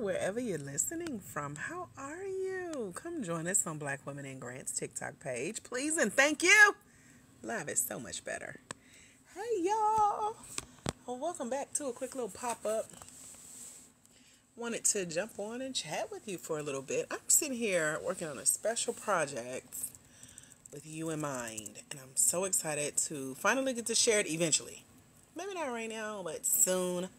wherever you're listening from. How are you? Come join us on Black Women in Grants TikTok page, please, and thank you. Live is so much better. Hey, y'all. Well, welcome back to a quick little pop-up. Wanted to jump on and chat with you for a little bit. I'm sitting here working on a special project with you in mind, and I'm so excited to finally get to share it eventually. Maybe not right now, but soon.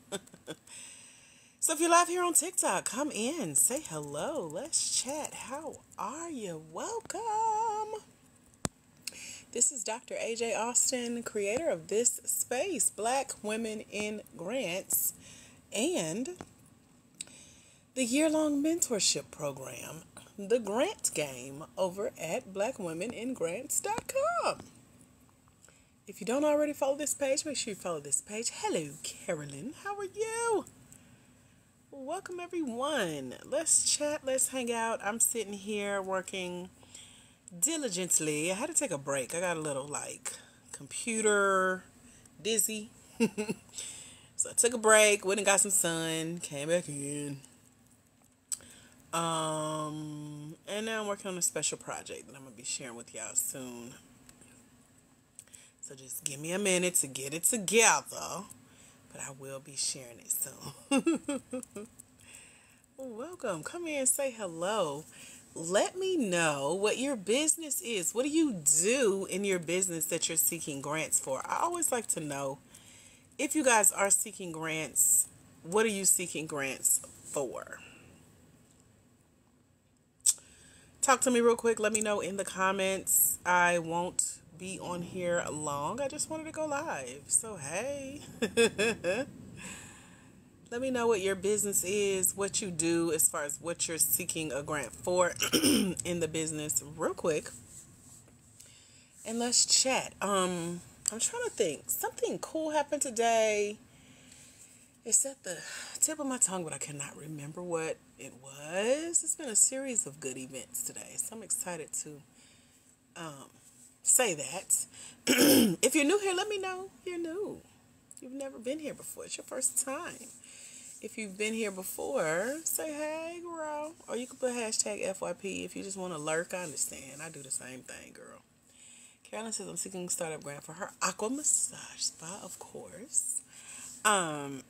So if you're live here on TikTok, come in, say hello, let's chat. How are you? Welcome. This is Dr. AJ Austin, creator of this space, Black Women in Grants, and the year-long mentorship program, The Grant Game, over at blackwomeningrants.com. If you don't already follow this page, make sure you follow this page. Hello, Carolyn. How are you? Welcome, everyone. Let's chat. Let's hang out. I'm sitting here working diligently. I had to take a break. I got a little, computer dizzy. So I took a break, went and got some sun, came back in. And now I'm working on a special project that I'm going to be sharing with y'all soon. So just give me a minute to get it together, but I will be sharing it soon. Welcome. Come in and say hello. Let me know what your business is. What do you do in your business that you're seeking grants for? I always like to know, if you guys are seeking grants, what are you seeking grants for? Talk to me real quick. Let me know in the comments. I won't be on here long. I just wanted to go live. So, hey. Let me know what your business is, what you do as far as what you're seeking a grant for in the business real quick. And let's chat. I'm trying to think. Something cool happened today. It's at the tip of my tongue, but I cannot remember what it was. It's been a series of good events today, so I'm excited to say that. If you're new here, let me know you're new. You've never been here before. It's your first time. If you've been here before, say, hey, girl. Or you can put hashtag FYP if you just want to lurk. I understand. I do the same thing, girl. Carolyn says I'm seeking a startup grant for her aqua massage spa, of course. I've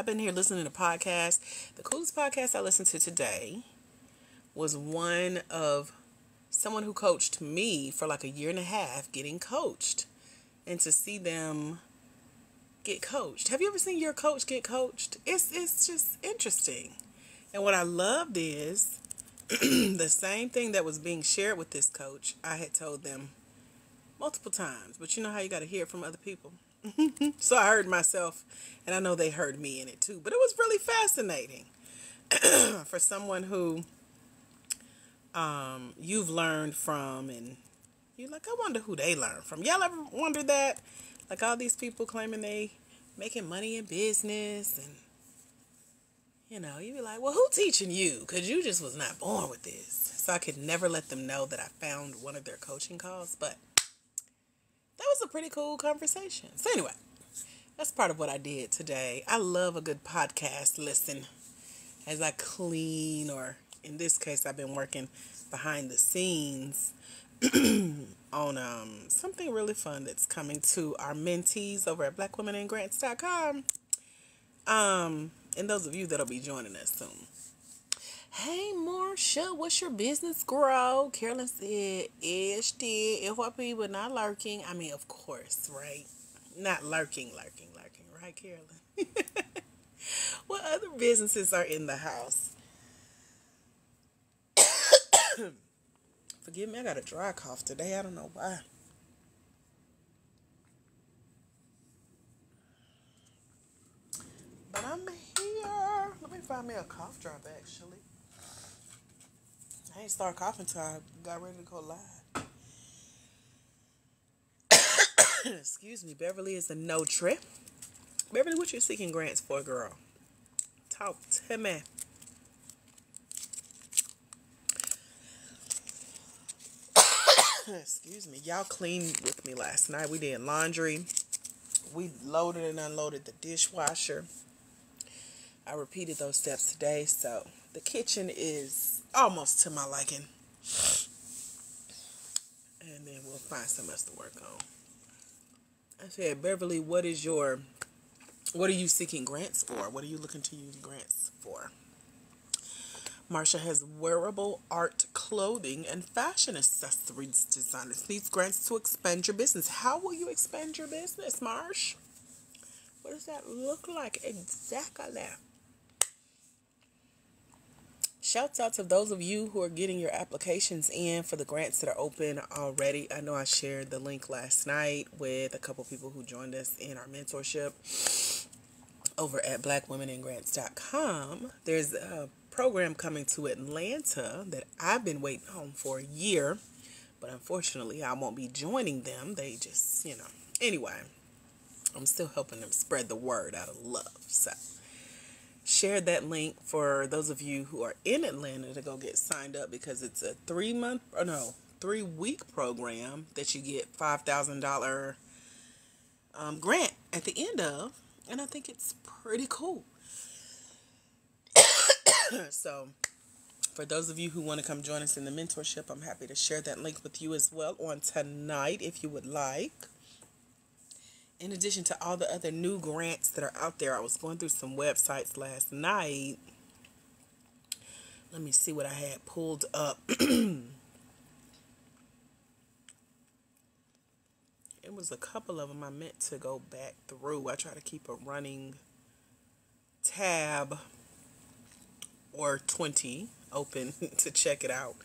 been here listening to podcasts. The coolest podcast I listened to today was one of someone who coached me for like a year and a half getting coached. And to see them get coached. Have you ever seen your coach get coached? It's just interesting. And what I loved is the same thing that was being shared with this coach, I had told them multiple times. But you know how you got to hear it from other people? So I heard myself, and I know they heard me in it too. But it was really fascinating for someone who you've learned from, and you're like, I wonder who they learned from. Y'all ever wonder that? Like all these people claiming they making money in business, and you be like, well, who teaching you? Because you just was not born with this. So I could never let them know that I found one of their coaching calls, but that was a pretty cool conversation. So anyway, that's part of what I did today. I love a good podcast listen as I clean, or in this case, I've been working behind the scenes on something really fun that's coming to our mentees over at blackwomeningrants.com. And those of you that'll be joining us soon. Hey, Marsha, what's your business grow? Carolyn said, ish, did, FYP, but not lurking. I mean, of course, right? Not lurking, right, Carolyn? What other businesses are in the house? Forgive me, I got a dry cough today. I don't know why. But I'm here. Let me find me a cough drop, actually. I ain't start coughing until I got ready to go live. Excuse me. Beverly is a no trip. Beverly, what you seeking grants for, girl? Talk to me. Excuse me. Y'all cleaned with me last night. We did laundry. We loaded and unloaded the dishwasher. I repeated those steps today, so the kitchen is almost to my liking. And then we'll find something else to work on. I said, Beverly, what are you seeking grants for? What are you looking to use grants for? Marsha has wearable art clothing and fashion accessories designers. Needs grants to expand your business. How will you expand your business, Marsh? What does that look like exactly? Shouts out to those of you who are getting your applications in for the grants that are open already. I know I shared the link last night with a couple people who joined us in our mentorship over at blackwomeningrants.com. There's a program coming to Atlanta that I've been waiting on for a year, but unfortunately I won't be joining them. They just, anyway, I'm still helping them spread the word out of love. So share that link for those of you who are in Atlanta to go get signed up, because it's a 3-week program that you get $5,000 grant at the end of, and I think it's pretty cool. So for those of you who want to come join us in the mentorship, I'm happy to share that link with you as well on tonight if you would like. In addition to all the other new grants that are out there, I was going through some websites last night. Let me see what I had pulled up. It was a couple of them I meant to go back through. I try to keep a running tab or 20 open to check it out.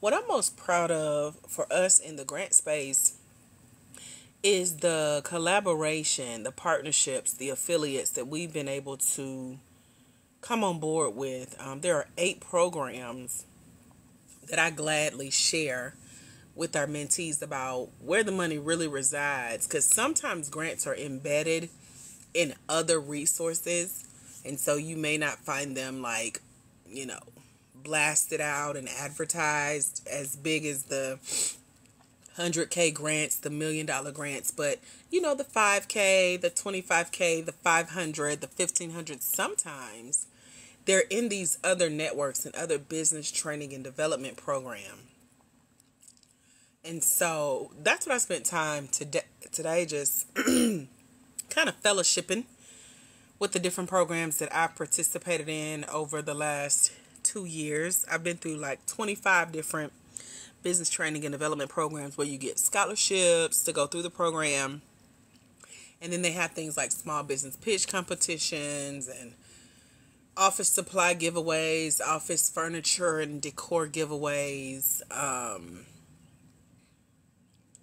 What I'm most proud of for us in the grant space is the collaboration, the partnerships, the affiliates that we've been able to come on board with. There are 8 programs that I gladly share with our mentees about where the money really resides, because sometimes grants are embedded in other resources, and so you may not find them blasted out and advertised as big as the 100K grants, the $1 million grants, but the 5K, the 25K, the 500, the 1500, sometimes they're in these other networks and other business training and development programs. And so that's what I spent time today just kind of fellowshipping with the different programs that I've participated in over the last 2 years. I've been through 25 different business training and development programs where you get scholarships to go through the program. And then they have things like small business pitch competitions and office supply giveaways, office furniture and decor giveaways,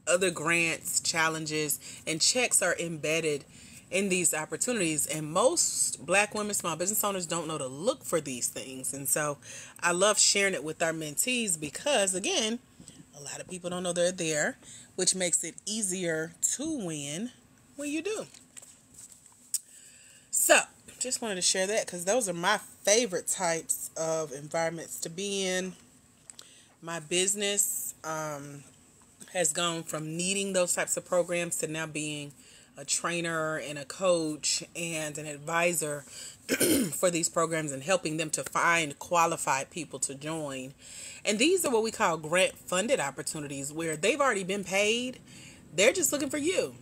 other grants, challenges, and checks are embedded in these opportunities. And most Black women small business owners don't know to look for these things. And so I love sharing it with our mentees because, again, a lot of people don't know they're there, which makes it easier to win when you do. So just wanted to share that because those are my favorite types of environments to be in. My business has gone from needing those types of programs to now being a trainer and a coach and an advisor for these programs and helping them to find qualified people to join. And these are what we call grant funded opportunities, where they've already been paid. They're just looking for you.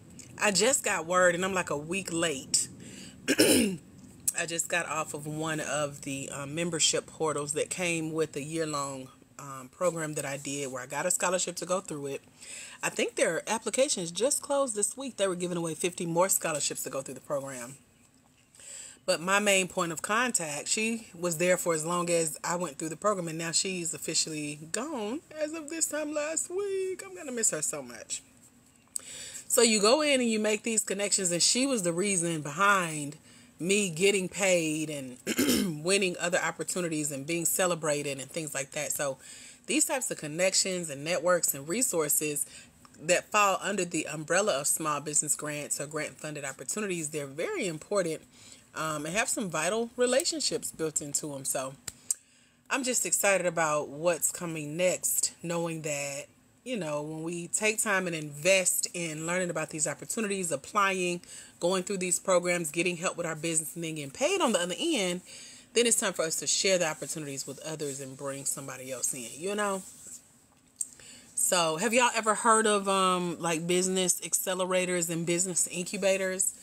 I just got word, and I'm like a week late. I just got off of one of the membership portals that came with a year-long program that I did where I got a scholarship to go through it. I think their applications just closed this week. They were giving away 50 more scholarships to go through the program. But my main point of contact, she was there for as long as I went through the program, and now she's officially gone as of this time last week. I'm going to miss her so much. So you go in and you make these connections, and she was the reason behind me getting paid and winning other opportunities and being celebrated and things like that. So these types of connections and networks and resources that fall under the umbrella of small business grants or grant funded opportunities, they're very important and have some vital relationships built into them. So I'm just excited about what's coming next, knowing that, when we take time and invest in learning about these opportunities, applying, going through these programs, getting help with our business, and then getting paid on the other end, then it's time for us to share the opportunities with others and bring somebody else in. So have y'all ever heard of like business accelerators and business incubators?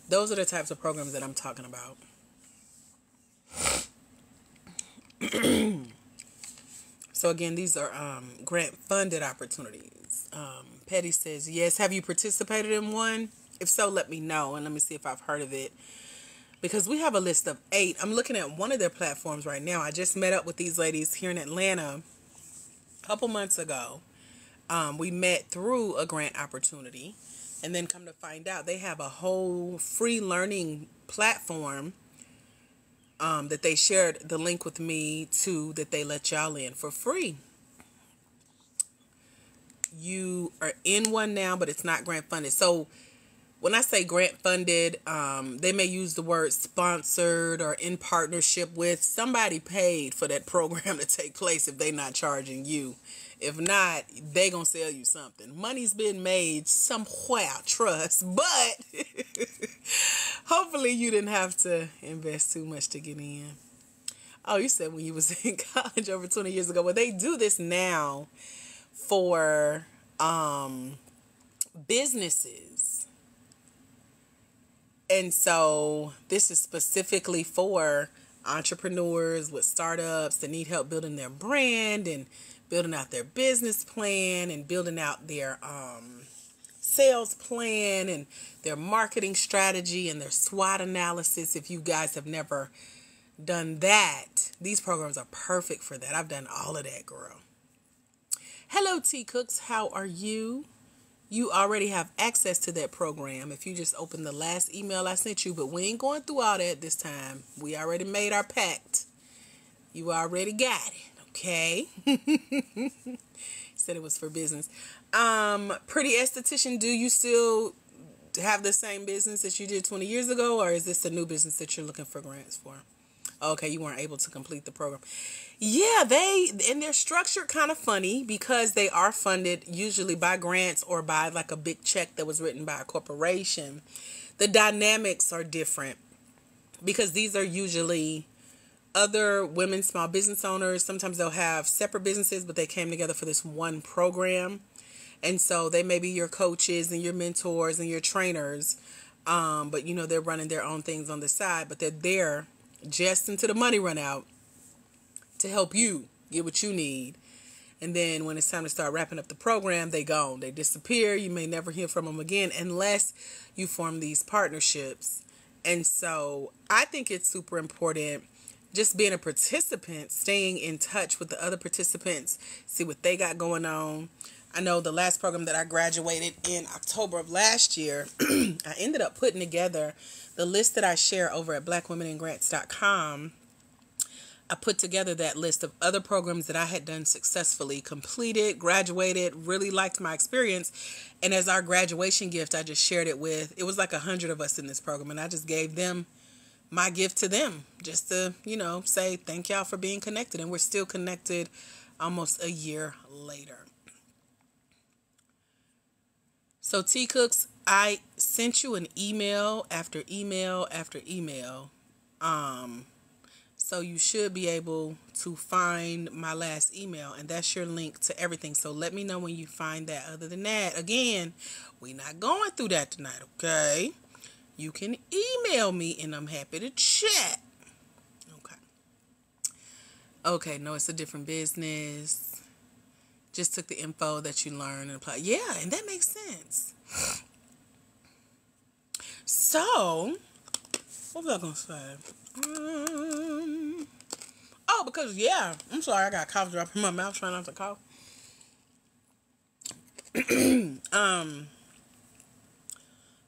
Those are the types of programs that I'm talking about. So again, these are grant funded opportunities. Petty says, yes. Have you participated in one? If so, let me know and let me see if I've heard of it. Because we have a list of 8. I'm looking at one of their platforms right now. I just met up with these ladies here in Atlanta a couple months ago. We met through a grant opportunity. And then come to find out, they have a whole free learning platform that they shared the link with me to, that they let y'all in for free. You are in one now, but it's not grant funded. So when I say grant funded, they may use the word sponsored or in partnership with. Somebody paid for that program to take place if they're not charging you. If not, they gonna sell you something. Money's been made somewhere, trust. But hopefully you didn't have to invest too much to get in. Oh, you said when you was in college over 20 years ago. Well, they do this now for businesses. And so this is specifically for entrepreneurs with startups that need help building their brand and building out their business plan and building out their sales plan and their marketing strategy and their SWOT analysis. If you guys have never done that, these programs are perfect for that. I've done all of that, girl. Hello, T Cooks. How are you? You already have access to that program if you just open the last email I sent you, but we ain't going through all that this time. We already made our pact. You already got it. Okay. Said it was for business. Pretty esthetician, do you still have the same business that you did 20 years ago, or is this a new business that you're looking for grants for? Okay, you weren't able to complete the program. Yeah, they're structured kind of funny because they are funded usually by grants or by like a big check that was written by a corporation. The dynamics are different because these are usually other women, small business owners. Sometimes they'll have separate businesses, but they came together for this one program. And so they may be your coaches and your mentors and your trainers. But, they're running their own things on the side, but they're there just until the money run out to help you get what you need. And then when it's time to start wrapping up the program, they gone. They disappear. You may never hear from them again unless you form these partnerships. And so I think it's super important just being a participant, staying in touch with the other participants, see what they got going on. I know the last program that I graduated in October of last year, I ended up putting together the list that I share over at blackwomenandgrants.com. I put together that list of other programs that I had done successfully, completed, graduated, really liked my experience. And as our graduation gift, I just shared it with, it was like 100 of us in this program. And I just gave them my gift to them just to, say thank y'all for being connected. And we're still connected almost a year later. So T Cooks, I sent you an email after email after email. So you should be able to find my last email, and that's your link to everything. So let me know when you find that. Other than that, again, we're not going through that tonight, okay? You can email me, and I'm happy to chat. Okay, no, it's a different business. Just took the info that you learned and applied. Yeah, and that makes sense. So, what was I going to say? I'm sorry, I got a cough drop in my mouth trying not to cough.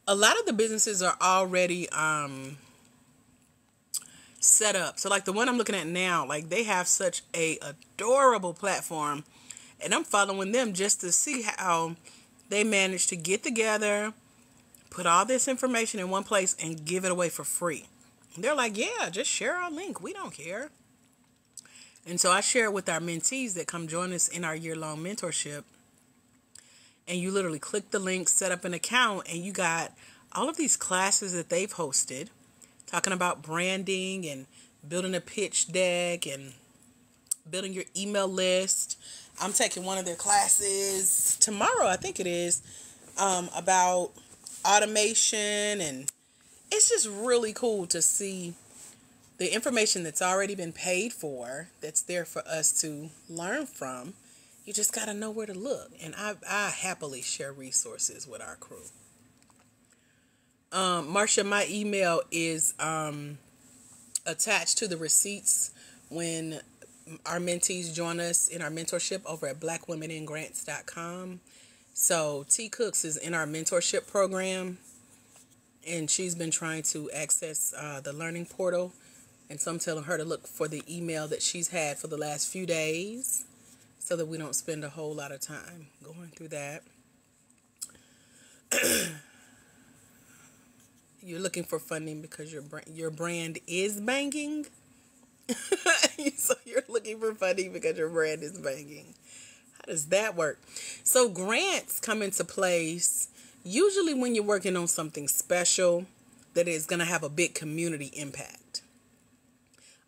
A lot of the businesses are already set up. So like the one I'm looking at now, like they have such a adorable platform, and I'm following them just to see how they manage to get together, put all this information in one place and give it away for free. They're like, yeah, just share our link. We don't care. And so I share it with our mentees that come join us in our year-long mentorship. And you literally click the link, set up an account, and you got all of these classes that they've hosted talking about branding and building a pitch deck and building your email list. I'm taking one of their classes tomorrow, I think it is, about automation, and it's just really cool to see the information that's already been paid for, that's there for us to learn from. You just got to know where to look. And I happily share resources with our crew. Marcia, my email is attached to the receipts when our mentees join us in our mentorship over at blackwomeningrants.com. So T Cooks is in our mentorship program, and she's been trying to access the learning portal. And so I'm telling her to look for the email that she's had for the last few days so that we don't spend a whole lot of time going through that. You're looking for funding because your brand is banging. So you're looking for funding because your brand is banging. How does that work? So grants come into place usually when you're working on something special that is going to have a big community impact.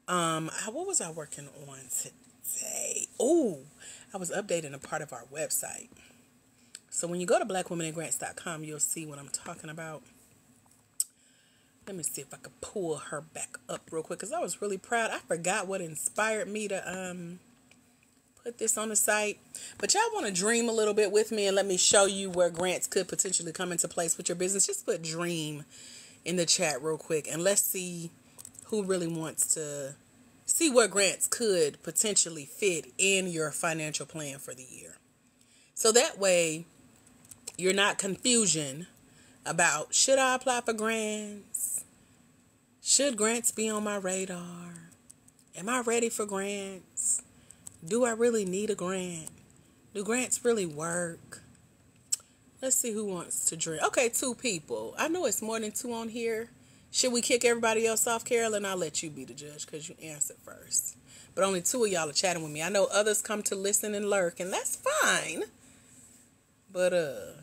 What was I working on today? Oh, I was updating a part of our website. So when you go to blackwomeningrants.com, you'll see what I'm talking about. Let me see if I could pull her back up real quick, because I was really proud. I forgot what inspired me to put this on the site. But y'all want to dream a little bit with me and let me show you where grants could potentially come into place with your business. Just put dream in the chat real quick, and let's see who really wants to see where grants could potentially fit in your financial plan for the year. So that way you're not confusion about, should I apply for grants? Should grants be on my radar? Am I ready for grants? Do I really need a grant? Do grants really work? Let's see who wants to dream. Okay, 2 people. I know it's more than 2 on here. Should we kick everybody else off, Carolyn? I'll let you be the judge because you answered first. But only 2 of y'all are chatting with me. I know others come to listen and lurk, and that's fine. But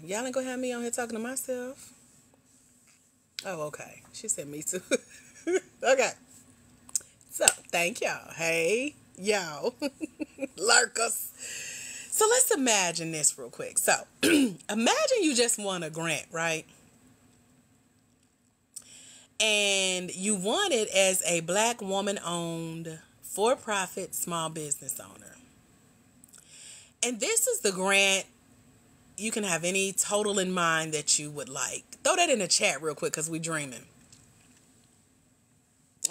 y'all ain't gonna have me on here talking to myself. Oh, okay. She said me too. Okay. So, thank y'all. Hey, y'all. Lurkers. So, let's imagine this real quick. So, imagine you just won a grant, right? And you won it as a Black woman-owned, for-profit small business owner. And this is the grant. You can have any total in mind that you would like. Throw that in the chat real quick because we're dreaming.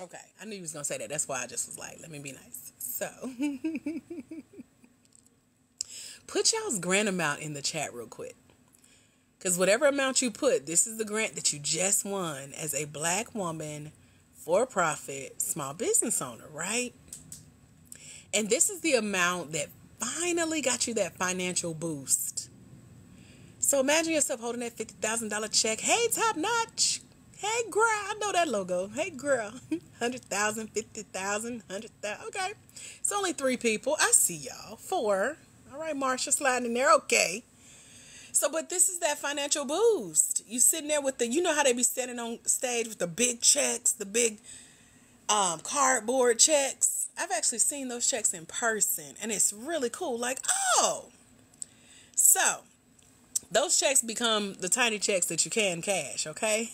Okay, I knew you was going to say that. That's why I just was like, let me be nice. So, put y'all's grant amount in the chat real quick. Because whatever amount you put, this is the grant that you just won as a Black woman, for-profit small business owner, right? And this is the amount that finally got you that financial boost. So imagine yourself holding that $50,000 check. Hey, Top Notch. Hey, girl. I know that logo. Hey, girl. 100,000, 50,000, 100,000. Okay. It's only 3 people. I see y'all. 4. All right, Marsha sliding in there. Okay. So, but this is that financial boost. You sitting there with the, you know how they be standing on stage with the big checks, the big cardboard checks. I've actually seen those checks in person, and it's really cool. Like, oh. So, those checks become the tiny checks that you can cash, okay?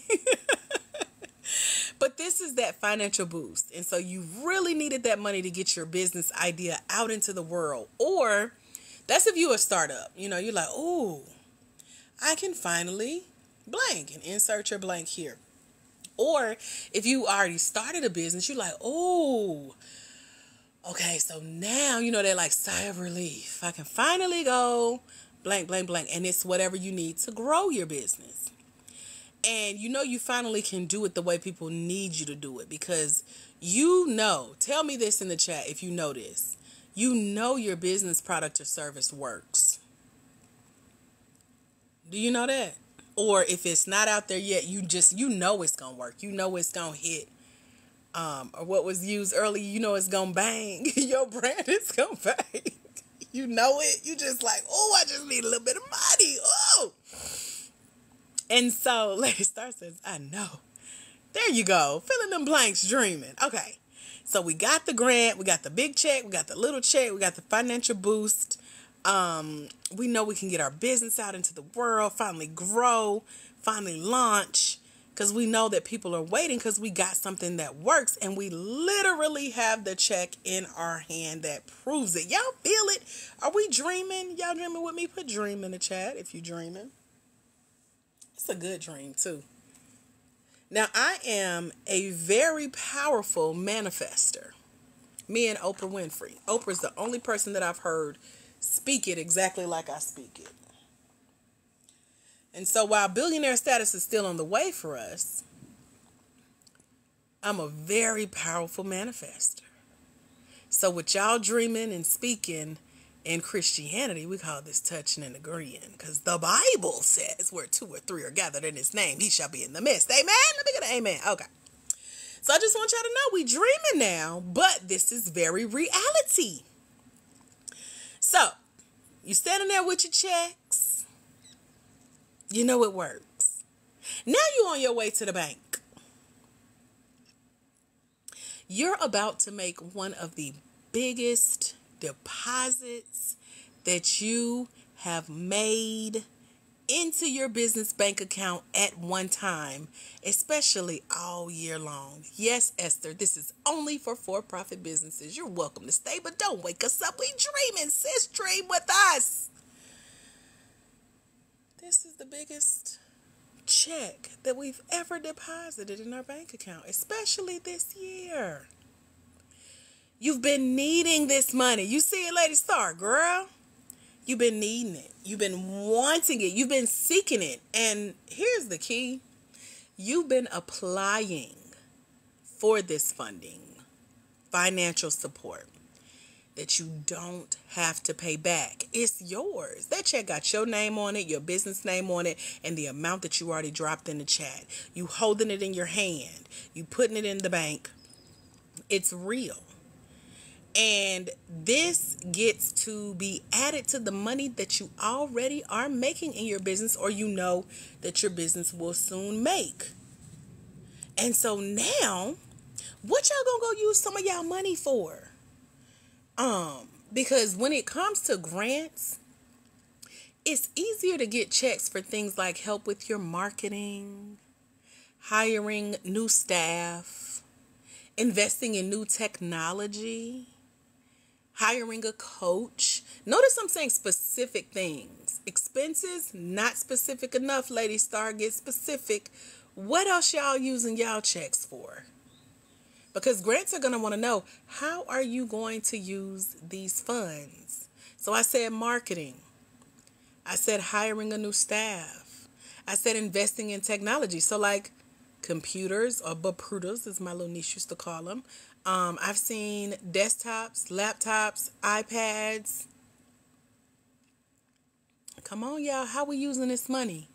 But this is that financial boost. And so you really needed that money to get your business idea out into the world. Or that's if you're a startup. You know, you're like, oh, I can finally blank, and insert your blank here. Or if you already started a business, you're like, oh, okay, so now, you know, they're like sigh of relief. I can finally go blank, blank, blank. And it's whatever you need to grow your business. And you know you finally can do it the way people need you to do it. Because you know, tell me this in the chat if you know this. You know your business product or service works. Do you know that? Or if it's not out there yet, you know it's going to work. You know it's going to hit. Or what was used earlier, you know it's going to bang. Your brand is going to bang. You know it. You just like, oh, I just need a little bit of money. And so Lady Star says, I know. There you go. Fill in them blanks dreaming. Okay. So we got the grant, we got the big check, we got the little check, we got the financial boost. We know we can get our business out into the world, finally grow, finally launch, because we know that people are waiting because we got something that works, and we literally have the check in our hand that proves it. Y'all feel it? Are we dreaming? Y'all dreaming with me? Put dream in the chat if you dreaming. It's a good dream too. Now, I am a very powerful manifester. Me and Oprah Winfrey. Oprah's the only person that I've heard speak it exactly like I speak it. And so while billionaire status is still on the way for us, I'm a very powerful manifester. So with y'all dreaming and speaking in Christianity, we call this touching and agreeing, because the Bible says where 2 or 3 are gathered in his name, he shall be in the midst. Amen? Let me get an amen. Okay. So I just want y'all to know we dreaming now, but this is very reality. So you standing there with your checks. You know it works. Now you're on your way to the bank. You're about to make one of the biggest deposits that you have made into your business bank account at one time, especially all year long. Yes, Esther, this is only for for-profit businesses. You're welcome to stay, but don't wake us up. We dreaming, sis. Dream with us. This is the biggest check that we've ever deposited in our bank account, especially this year. You've been needing this money. You see it, Lady Star, girl. You've been needing it. You've been wanting it. You've been seeking it. And here's the key. You've been applying for this funding, financial support that you don't have to pay back. It's yours. That check got your name on it, your business name on it, and the amount that you already dropped in the chat. You holding it in your hand. You putting it in the bank. It's real. And this gets to be added to the money that you already are making in your business, or you know that your business will soon make. And so now, what y'all gonna go use some of y'all money for? Because when it comes to grants, it's easier to get checks for things like help with your marketing, hiring new staff, investing in new technology, hiring a coach. Notice I'm saying specific things. Expenses, not specific enough, Lady Star. Get specific. What else y'all using y'all checks for? Because grants are going to want to know, how are you going to use these funds? So I said marketing. I said hiring a new staff. I said investing in technology. So like computers, or baprutas, as my little niece used to call them. I've seen desktops, laptops, iPads. Come on, y'all. How we using this money?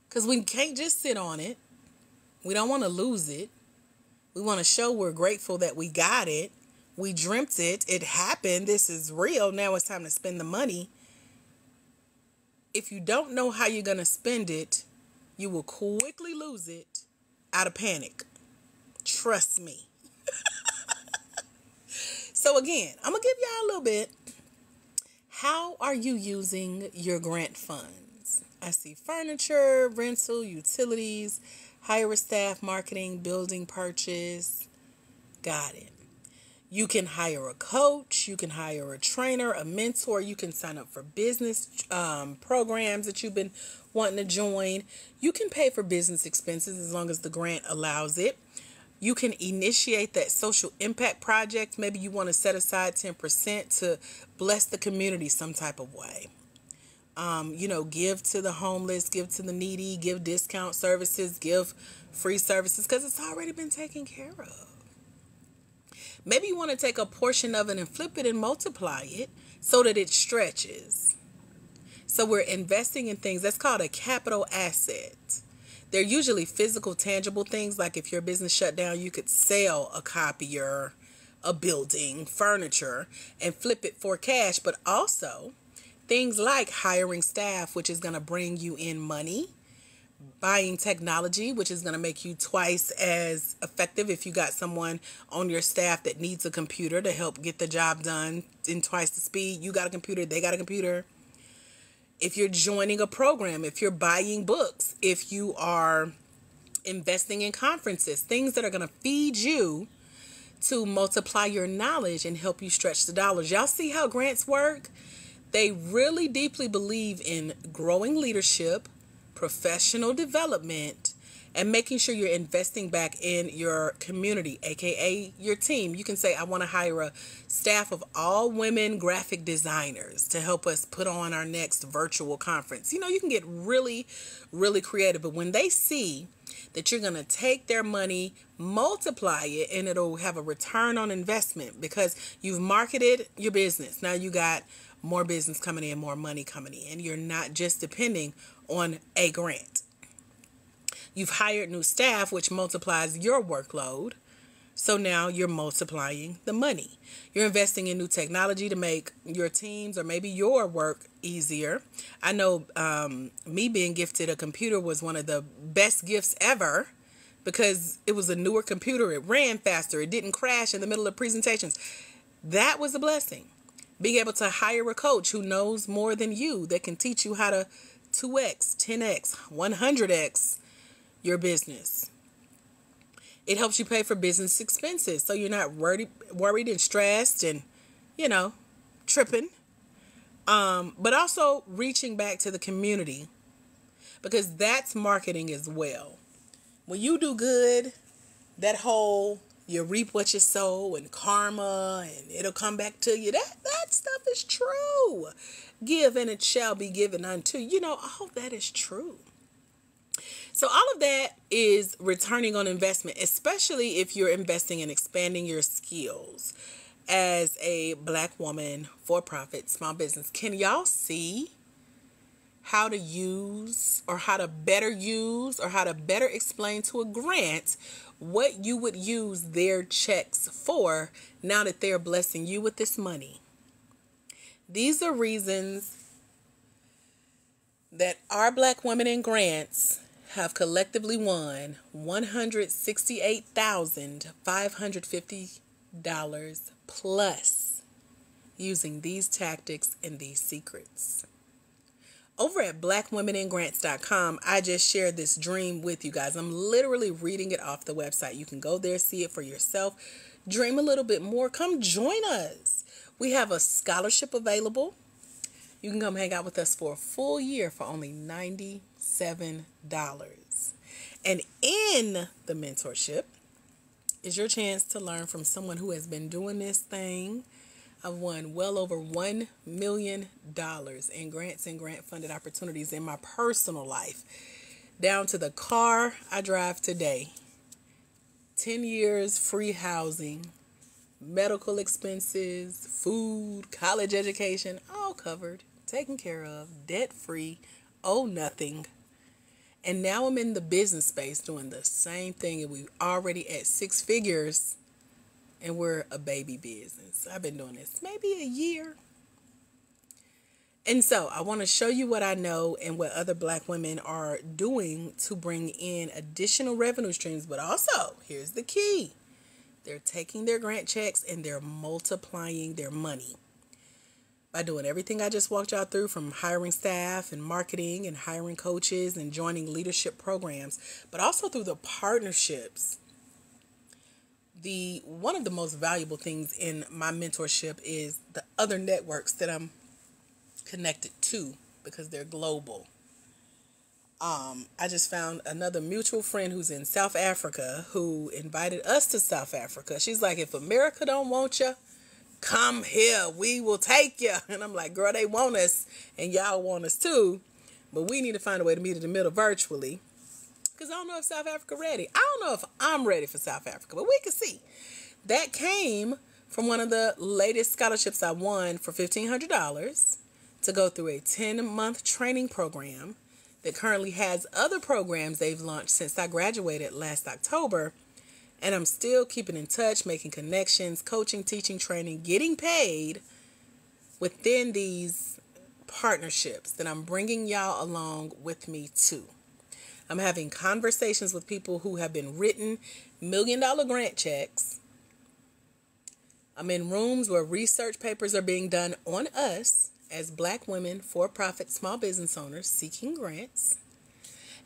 Because we can't just sit on it. We don't want to lose it. We want to show we're grateful that we got it. We dreamt it. It happened. This is real. Now it's time to spend the money. If you don't know how you're going to spend it, you will quickly lose it out of panic. Trust me. So again, I'm going to give y'all a little bit. How are you using your grant funds? I see furniture, rental, utilities, hire a staff, marketing, building purchase. Got it. You can hire a coach. You can hire a trainer, a mentor. You can sign up for business programs that you've been wanting to join. You can pay for business expenses as long as the grant allows it. You can initiate that social impact project. Maybe you want to set aside 10% to bless the community some type of way. Give to the homeless, give to the needy, give discount services, give free services, because it's already been taken care of. Maybe you want to take a portion of it and flip it and multiply it so that it stretches. So we're investing in things. That's called a capital asset. They're usually physical, tangible things. Like if your business shut down, you could sell a copier, a building, furniture, and flip it for cash. But also things like hiring staff, which is going to bring you in money, buying technology, which is going to make you twice as effective if you got someone on your staff that needs a computer to help get the job done in twice the speed. You got a computer, they got a computer. If you're joining a program, if you're buying books, if you are investing in conferences, things that are going to feed you to multiply your knowledge and help you stretch the dollars. Y'all see how grants work? They really deeply believe in growing leadership, professional development, and making sure you're investing back in your community, aka your team. You can say, I want to hire a staff of all women graphic designers to help us put on our next virtual conference. You can get really, really creative. But when they see that you're going to take their money, multiply it, and it'll have a return on investment because you've marketed your business. Now you got more business coming in, more money coming in. You're not just depending on a grant. You've hired new staff, which multiplies your workload. So now you're multiplying the money. You're investing in new technology to make your teams or maybe your work easier. I know me being gifted a computer was one of the best gifts ever because it was a newer computer. It ran faster. It didn't crash in the middle of presentations. That was a blessing. Being able to hire a coach who knows more than you that can teach you how to 2x, 10x, 100x your business. It helps you pay for business expenses so you're not worried and stressed and, tripping. But also reaching back to the community because that's marketing as well. When you do good, that whole you reap what you sow and karma and it'll come back to you. That stuff is true. Give and it shall be given unto you. All that is true. So all of that is returning on investment, especially if you're investing in expanding your skills as a Black woman, for-profit, small business. Can y'all see how to use or how to better explain to a grant what you would use their checks for now that they're blessing you with this money? These are reasons that our Black women in grants have collectively won $168,550 plus using these tactics and these secrets. Over at blackwomeningrants.com, I just shared this dream with you guys. I'm literally reading it off the website. You can go there, see it for yourself, dream a little bit more. Come join us. We have a scholarship available. You can come hang out with us for a full year for only $97. And in the mentorship is your chance to learn from someone who has been doing this thing. I've won well over $1 million in grants and grant-funded opportunities in my personal life, down to the car I drive today. 10 years free housing, medical expenses, food, college education, all covered, taken care of, debt-free, owe nothing. And now I'm in the business space doing the same thing, and we're already at 6 figures, and we're a baby business. I've been doing this maybe a year. And so I want to show you what I know and what other Black women are doing to bring in additional revenue streams. But also, here's the key. They're taking their grant checks and they're multiplying their money by doing everything I just walked y'all through, from hiring staff and marketing and hiring coaches and joining leadership programs, but also through the partnerships. One of the most valuable things in my mentorship is the other networks that I'm connected to because they're global. I just found another mutual friend who's in South Africa who invited us to South Africa. She's like, if America don't want you, come here, we will take you. And I'm like, girl, they want us and y'all want us too, but we need to find a way to meet in the middle virtually, because I don't know if South Africa ready. I don't know if I'm ready for South Africa, but we can see. That came from one of the latest scholarships I won for $1,500 to go through a 10-month training program that currently has other programs they've launched since I graduated last October. And I'm still keeping in touch, making connections, coaching, teaching, training, getting paid within these partnerships that I'm bringing y'all along with me too. I'm having conversations with people who have been written $1 million grant checks. I'm in rooms where research papers are being done on us as Black women, for-profit small business owners seeking grants.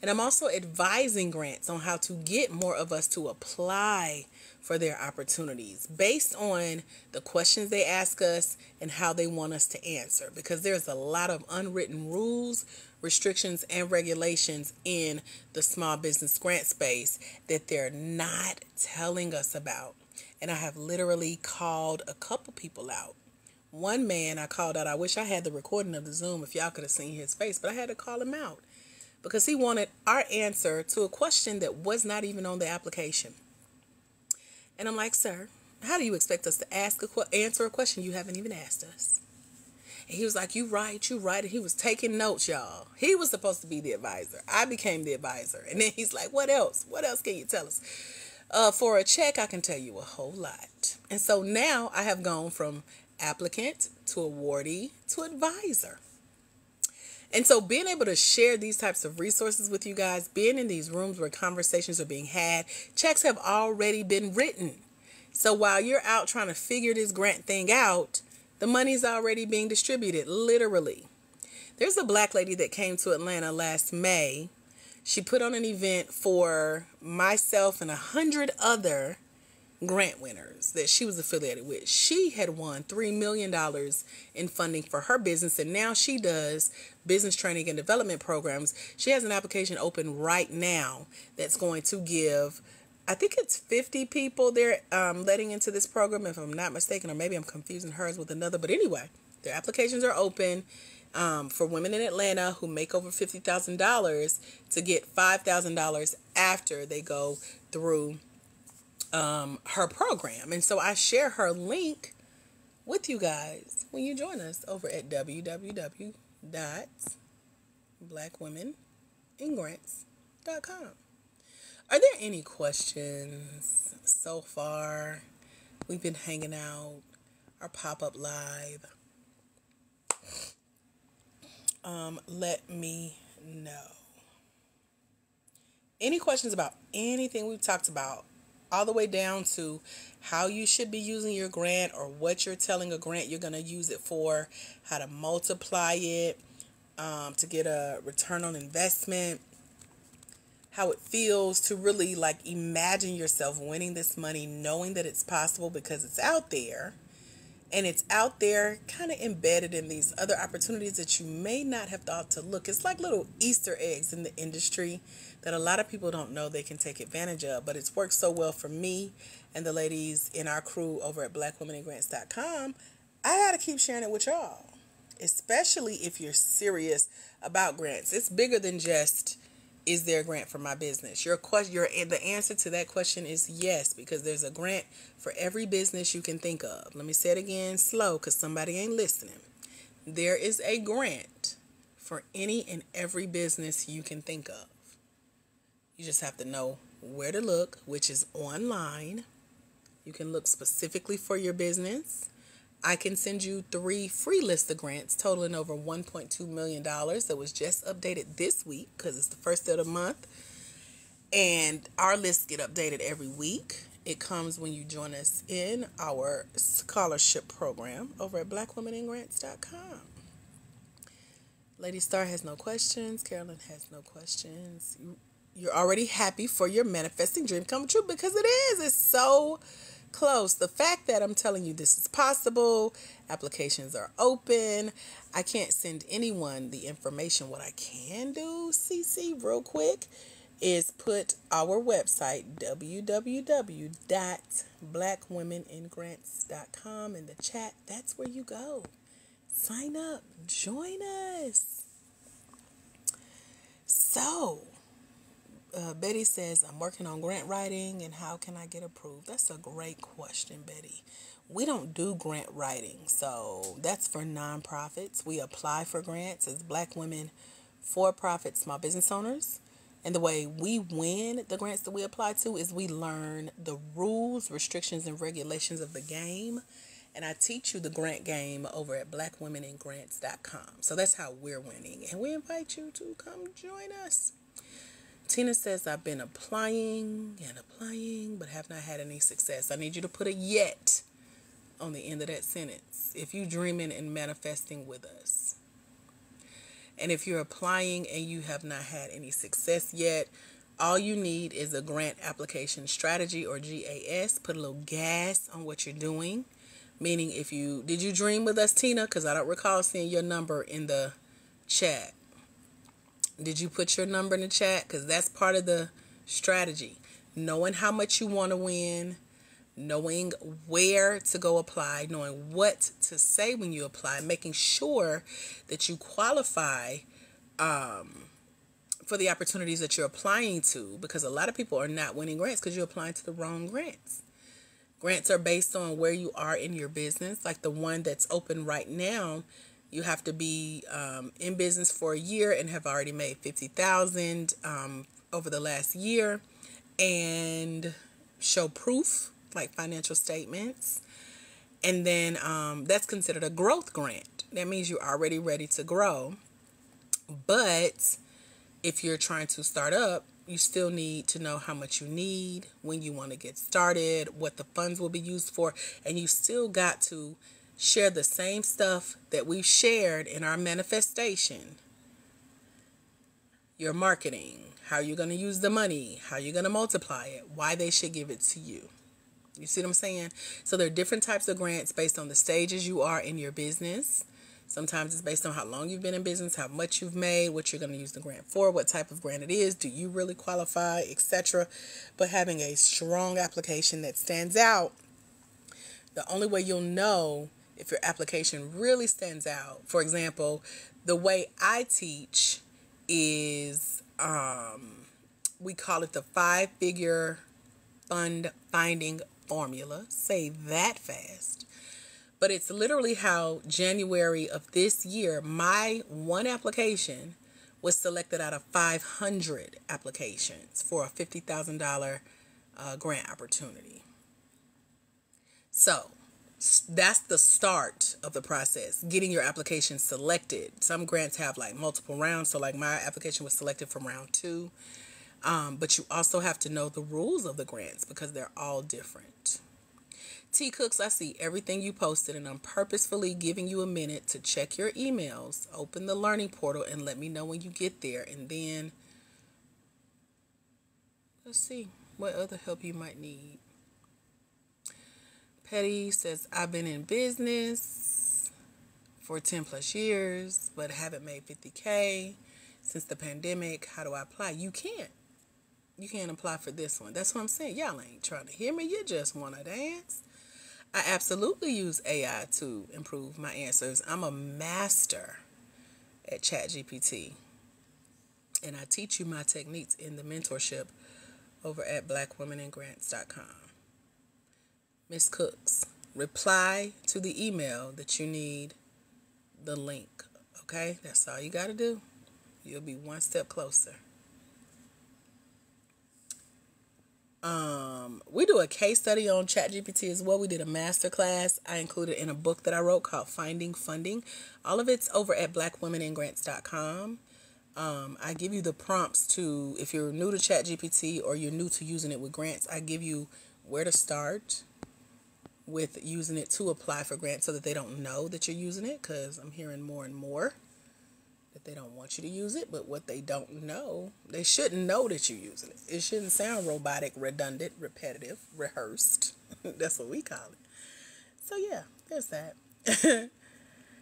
And I'm also advising grants on how to get more of us to apply for their opportunities based on the questions they ask us and how they want us to answer. Because there's a lot of unwritten rules, restrictions, and regulations in the small business grant space that they're not telling us about. And I have literally called a couple people out. One man I called out, I wish I had the recording of the Zoom if y'all could have seen his face, but I had to call him out because he wanted our answer to a question that was not even on the application. And I'm like, sir, how do you expect us to answer a question you haven't even asked us? And he was like, you right. And he was taking notes, y'all. He was supposed to be the advisor. I became the advisor. And then he's like, what else? What else can you tell us? For a check, I can tell you a whole lot. And so now I have gone from applicant to awardee to advisor. And so being able to share these types of resources with you guys, being in these rooms where conversations are being had, checks have already been written. So while you're out trying to figure this grant thing out, the money's already being distributed, literally. There's a Black lady that came to Atlanta last May. She put on an event for myself and 100 other grant winners that she was affiliated with. She had won $3 million in funding for her business, and now she does business training and development programs. She has an application open right now that's going to give, I think it's 50 people they're letting into this program, if I'm not mistaken, or maybe I'm confusing hers with another. But anyway, their applications are open for women in Atlanta who make over $50,000 to get $5,000 after they go through her program. And so I share her link with you guys when you join us over at www.blackwomeningrants.com. Are there any questions so far? We've been hanging out, our pop-up live. Let me know. Any questions about anything we've talked about, all the way down to how you should be using your grant or what you're telling a grant you're going to use it for, how to multiply it to get a return on investment, how it feels to really like imagine yourself winning this money, knowing that it's possible because it's out there. And it's out there kind of embedded in these other opportunities that you may not have thought to look. It's like little Easter eggs in the industry that a lot of people don't know they can take advantage of. But it's worked so well for me and the ladies in our crew over at blackwomeningrants.com. I got to keep sharing it with y'all, especially if you're serious about grants. It's bigger than just, is there a grant for my business? The answer to that question is yes, because there's a grant for every business you can think of. Let me say it again slow because somebody ain't listening. There is a grant for any and every business you can think of. You just have to know where to look, which is online. You can look specifically for your business. I can send you 3 free lists of grants totaling over $1.2 million that was just updated this week because it's the first of the month. And our lists get updated every week. It comes when you join us in our scholarship program over at blackwomeningrants.com. Lady Star has no questions. Carolyn has no questions. You're already happy for your manifesting dream come true because it is. It's so close. The fact that I'm telling you this is possible, applications are open. I can't send anyone the information. What I can do, CC, real quick, is put our website, www.blackwomeningrants.com, in the chat. That's where you go. Sign up. Join us. So, Betty says, I'm working on grant writing and how can I get approved? That's a great question, Betty. We don't do grant writing, so that's for nonprofits. We apply for grants as Black women, for-profit small business owners. And the way we win the grants that we apply to is we learn the rules, restrictions, and regulations of the game. And I teach you the grant game over at blackwomeningrants.com. So that's how we're winning. And we invite you to come join us. Tina says, I've been applying and applying, but have not had any success. I need you to put a yet on the end of that sentence if you're dreaming and manifesting with us. And if you're applying and you have not had any success yet, all you need is a grant application strategy, or GAS. Put a little gas on what you're doing. Meaning, did you dream with us, Tina? Because I don't recall seeing your number in the chat. Did you put your number in the chat? Because that's part of the strategy. Knowing how much you want to win, knowing where to go apply, knowing what to say when you apply, making sure that you qualify for the opportunities that you're applying to, because a lot of people are not winning grants because you're applying to the wrong grants. Grants are based on where you are in your business. Like the one that's open right now, you have to be in business for a year and have already made $50,000 over the last year, and show proof, like financial statements. And then that's considered a growth grant. That means you're already ready to grow. But if you're trying to start up, you still need to know how much you need, when you want to get started, what the funds will be used for, and you still got to share the same stuff that we've shared in our manifestation. Your marketing, how you're going to use the money, how you're going to multiply it, why they should give it to you. You see what I'm saying? So there are different types of grants based on the stages you are in your business. Sometimes it's based on how long you've been in business, how much you've made, what you're going to use the grant for, what type of grant it is, do you really qualify, etc. But having a strong application that stands out, the only way you'll know if your application really stands out, for example, the way I teach is, we call it the 5-figure fund finding formula. Say that fast. But it's literally how January of this year, my one application was selected out of 500 applications for a $50,000 grant opportunity. So that's the start of the process, getting your application selected. Some grants have like multiple rounds. So like my application was selected from round 2. But you also have to know the rules of the grants because they're all different. T Cooks, I see everything you posted, and I'm purposefully giving you a minute to check your emails, open the learning portal, and let me know when you get there. And then let's see what other help you might need. Petty says, I've been in business for 10 plus years, but haven't made $50K since the pandemic. How do I apply? You can't apply for this one. That's what I'm saying. Y'all ain't trying to hear me. You just want to dance. I absolutely use AI to improve my answers. I'm a master at ChatGPT. And I teach you my techniques in the mentorship over at blackwomenandgrants.com. Miss Cooks, reply to the email that you need the link. Okay? That's all you got to do. You'll be one step closer. We do a case study on ChatGPT as well. We did a master class I included in a book that I wrote called Finding Funding. All of it's over at blackwomenandgrants.com. I give you the prompts to, if you're new to ChatGPT or you're new to using it with grants, I give you where to start with using it to apply for grants so that they don't know that you're using it, because I'm hearing more and more that they don't want you to use it, but what they don't know, they shouldn't know that you're using it. It shouldn't sound robotic, redundant, repetitive, rehearsed. That's what we call it. So yeah, there's that.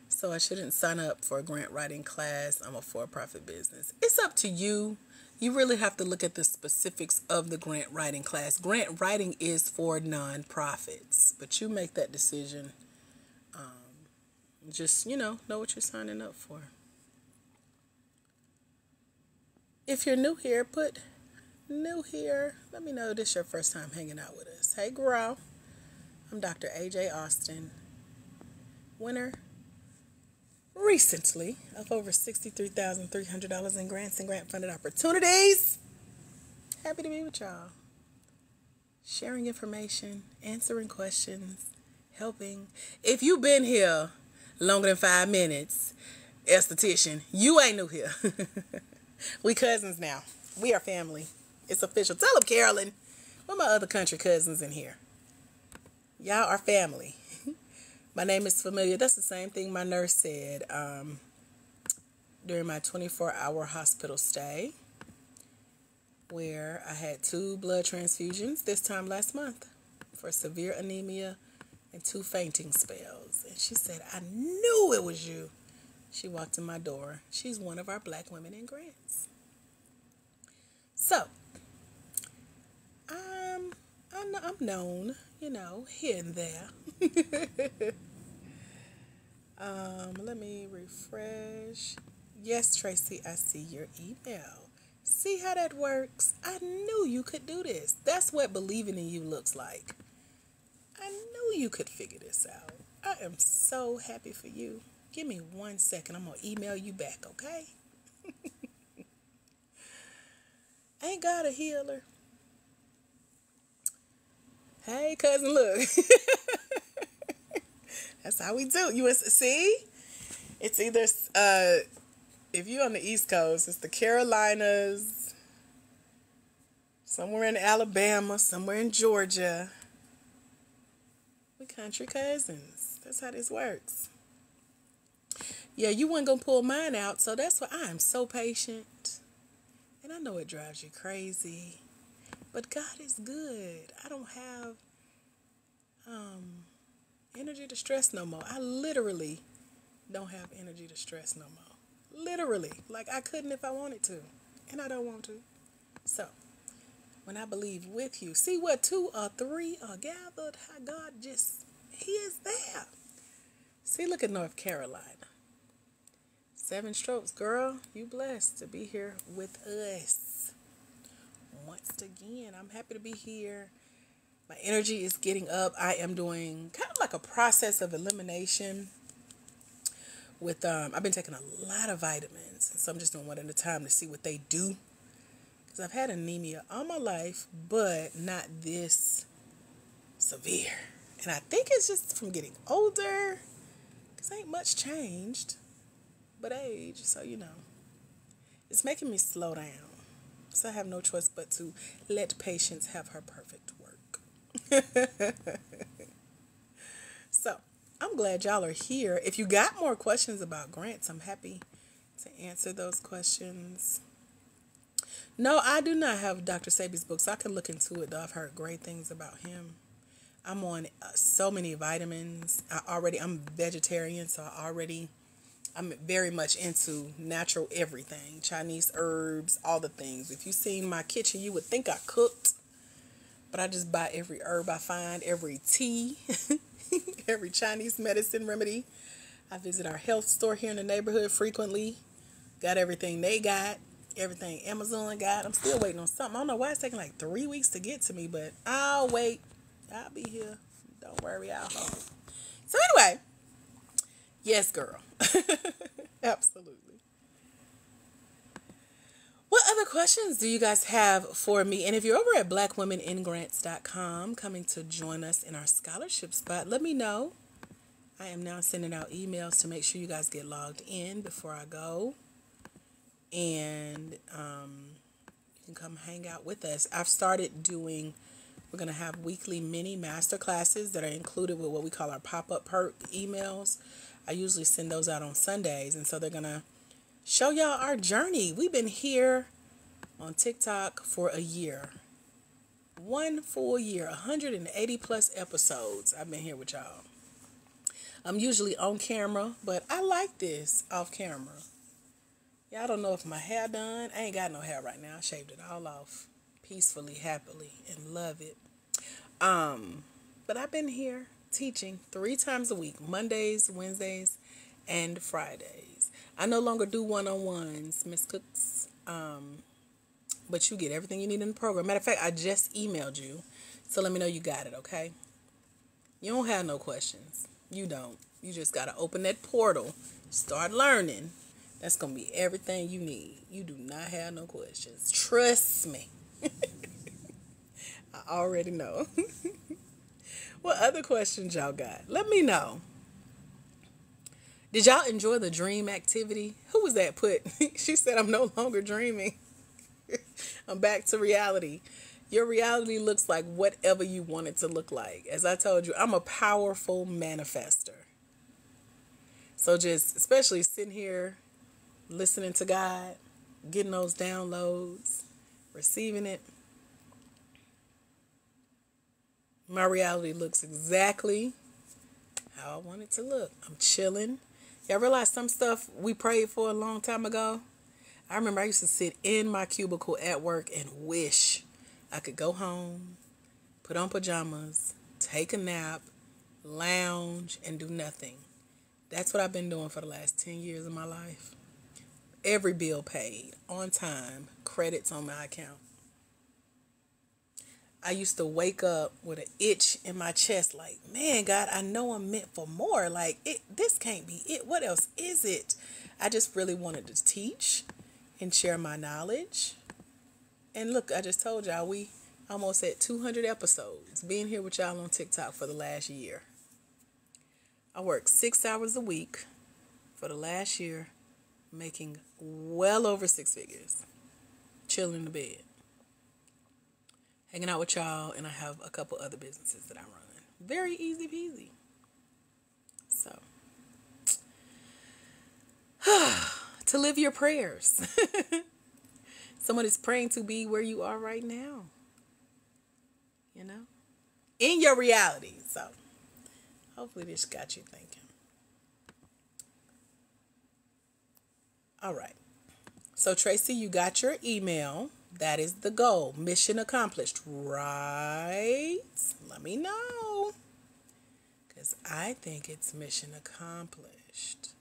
So I shouldn't sign up for a grant writing class. I'm a for-profit business. It's up to you. You really have to look at the specifics of the grant writing class. Grant writing is for nonprofits, but you make that decision. Just, know what you're signing up for. If you're new here, put new here. Let me know this is your first time hanging out with us. Hey, girl. I'm Dr. AJ Austin, winner recently of over $63,300 in grants and grant-funded opportunities. Happy to be with y'all. Sharing information, answering questions, helping. If you've been here longer than 5 minutes, esthetician, you ain't new here. We cousins now. We are family. It's official. Tell them, Carolyn. Where my other country cousins in here? Y'all are family. My name is familiar. That's the same thing my nurse said during my 24-hour hospital stay, where I had 2 blood transfusions this time last month for severe anemia and 2 fainting spells. And she said, I knew it was you. She walked in my door. She's one of our black women in grants. So, I'm known, here and there. Let me refresh. Yes, Tracy, I see your email. See how that works? I knew you could do this. That's what believing in you looks like. I knew you could figure this out. I am so happy for you. Give me 1 second. I'm going to email you back, okay? Ain't God a healer? Hey, cousin, look. That's how we do. See? It's either, if you're on the East Coast, it's the Carolinas, somewhere in Alabama, somewhere in Georgia. We country cousins. That's how this works. Yeah, you weren't going to pull mine out, so that's why I am so patient. And I know it drives you crazy, but God is good. I don't have energy to stress no more. I literally don't have energy to stress no more. Literally. Like I couldn't if I wanted to, and I don't want to. So, when I believe with you, see what 2 or 3 are gathered, how God He is there. See, look at North Carolina. 7 strokes, girl. You blessed to be here with us. Once again, I'm happy to be here. My energy is getting up. I am doing kind of like a process of elimination with, I've been taking a lot of vitamins. So I'm just doing one at a time to see what they do. Because I've had anemia all my life, but not this severe. And I think it's just from getting older. Because ain't much changed. But age, so it's making me slow down. So I have no choice but to let patience have her perfect work. So I'm glad y'all are here. If you got more questions about grants, I'm happy to answer those questions. No, I do not have Dr. Sebi's book, so I can look into it, though. I've heard great things about him. I'm on so many vitamins. I'm vegetarian, so I'm very much into natural everything. Chinese herbs, all the things. If you seen my kitchen, you would think I cooked. But I just buy every herb I find, every tea, every Chinese medicine remedy. I visit our health store here in the neighborhood frequently. Got everything they got, everything Amazon got. I'm still waiting on something. I don't know why it's taking like 3 weeks to get to me, but I'll wait. I'll be here. Don't worry, I'll hold. So anyway, yes, girl. Absolutely. What other questions do you guys have for me? And if you're over at blackwomeningrants.com coming to join us in our scholarship spot, let me know. I am now sending out emails to make sure you guys get logged in before I go. And you can come hang out with us. I've started we're going to have weekly mini master classes that are included with what we call our pop-up perk emails. I usually send those out on Sundays, and so they're going to show y'all our journey. We've been here on TikTok for a year. 1 full year, 180 plus episodes I've been here with y'all. I'm usually on camera, but I like this off camera. Y'all don't know if my hair done. I ain't got no hair right now. I shaved it all off peacefully, happily, and love it. But I've been here teaching 3 times a week, Mondays, Wednesdays, and Fridays. I no longer do one-on-ones, Miss Cooks, but you get everything you need in the program. Matter of fact, I just emailed you, so let me know you got it, okay? You don't have no questions. You don't. You just got to open that portal, start learning. That's going to be everything you need. You do not have no questions. Trust me. I already know. What other questions y'all got? Let me know. Did y'all enjoy the dream activity? Who was that put? She said I'm no longer dreaming. I'm back to reality. Your reality looks like whatever you want it to look like. As I told you, I'm a powerful manifester. So just, especially sitting here, listening to God, getting those downloads, receiving it, my reality looks exactly how I want it to look. I'm chilling. Y'all realize some stuff we prayed for a long time ago? I remember I used to sit in my cubicle at work and wish I could go home, put on pajamas, take a nap, lounge, and do nothing. That's what I've been doing for the last 10 years of my life. Every bill paid, on time, credits on my account. I used to wake up with an itch in my chest like, man, God, I know I'm meant for more. Like, this can't be it. What else is it? I just really wanted to teach and share my knowledge. And look, I just told y'all, we almost at 200 episodes, being here with y'all on TikTok for the last year. I worked 6 hours a week for the last year, making well over 6 figures, chilling in the bed, hanging out with y'all, and I have a couple other businesses that I'm running. Very easy peasy. So, to live your prayers. Someone is praying to be where you are right now. You know? In your reality. So, hopefully this got you thinking. All right. So, Tracy, you got your email. That is the goal. Mission accomplished, right? Let me know. Because I think it's mission accomplished.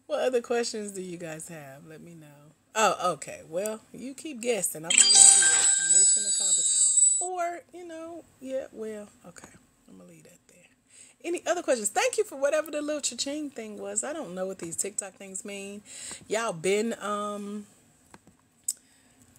What other questions do you guys have? Let me know. Oh, okay. Well, you keep guessing. I'm mission accomplished. Or, yeah, well, okay. I'm going to leave that there. Any other questions? Thank you for whatever the little cha-ching thing was. I don't know what these TikTok things mean. Y'all been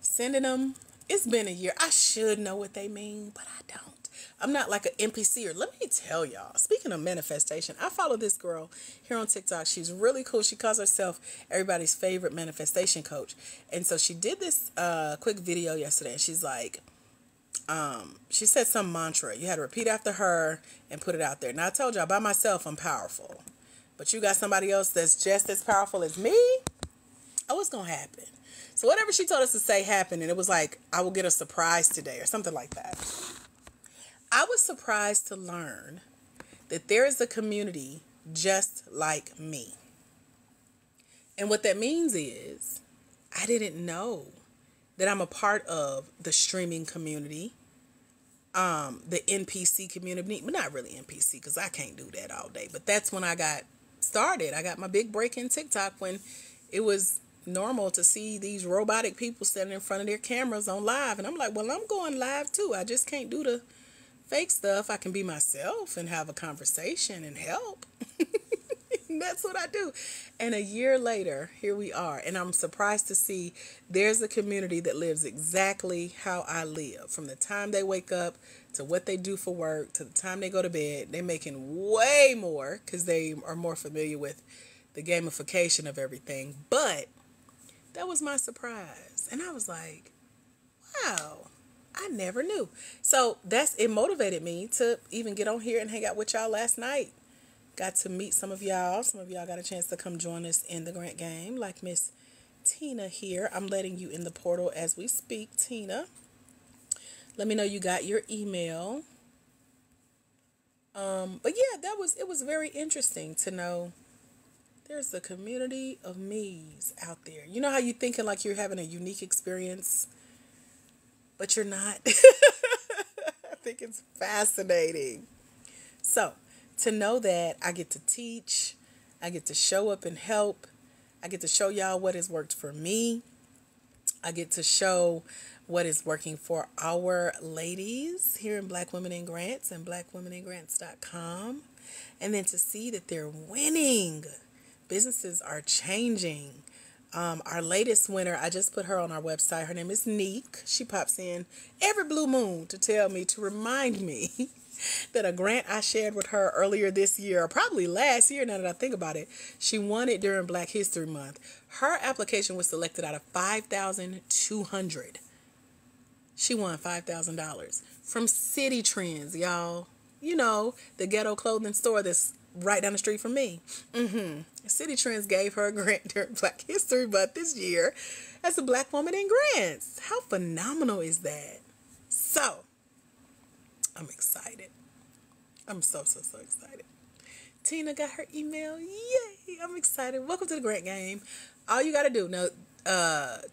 sending them. It's been a year. I should know what they mean, but I don't. I'm not like an NPC. Or let me tell y'all, speaking of manifestation, I follow this girl here on TikTok. She's really cool. She calls herself everybody's favorite manifestation coach. And so she did this quick video yesterday. And she's like, she said some mantra. You had to repeat after her and put it out there. Now, I told y'all, by myself, I'm powerful. But you got somebody else that's just as powerful as me? Oh, what's going to happen? So whatever she told us to say happened. And it was like, I will get a surprise today or something like that. I was surprised to learn that there is a community just like me. And what that means is I didn't know that I'm a part of the streaming community, the NPC community, but not really NPC because I can't do that all day. But that's when I got started. I got my big break in TikTok when it was normal to see these robotic people standing in front of their cameras on live. And I'm like, well, I'm going live too. I just can't do the fake stuff. I can be myself and have a conversation and help. That's what I do. And a year later, here we are. And I'm surprised to see there's a community that lives exactly how I live. From the time they wake up to what they do for work to the time they go to bed, they're making way more because they are more familiar with the gamification of everything. But that was my surprise. And I was like, wow. I never knew. So it motivated me to even get on here and hang out with y'all last night. Got to meet some of y'all. Some of y'all got a chance to come join us in the Grant game, like Miss Tina here. I'm letting you in the portal as we speak, Tina. Let me know you got your email. But yeah, it was very interesting to know there's a community of me's out there. You know how you thinking like you're having a unique experience, but you're not. I think it's fascinating. So, to know that I get to teach, I get to show up and help, I get to show y'all what has worked for me, I get to show what is working for our ladies here in Black Women in Grants and blackwomeningrants.com, and then to see that they're winning. Businesses are changing. Our latest winner, I just put her on our website. Her name is Neek. She pops in every blue moon to tell me, to remind me that a grant I shared with her earlier this year, or probably last year now that I think about it, she won it during Black History Month. Her application was selected out of 5,200. She won $5,000 from City Trends, y'all. You know, the ghetto clothing store that's right down the street from me. City Trends gave her a grant during Black History Month this year as a Black woman in grants. How phenomenal is that? So, I'm excited. I'm so excited. Tina got her email. Yay! I'm excited. Welcome to the grant game. All you got to do now,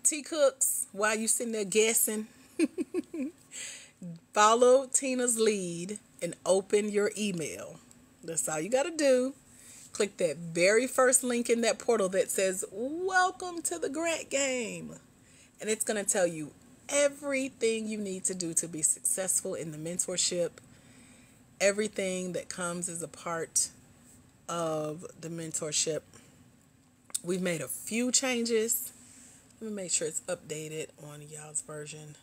T Cooks, while you sitting there guessing, follow Tina's lead and open your email. That's all you got to do. Click that very first link in that portal that says, welcome to the grant game. And it's going to tell you everything you need to do to be successful in the mentorship. Everything that comes as a part of the mentorship. We've made a few changes. Let me make sure it's updated on y'all's version.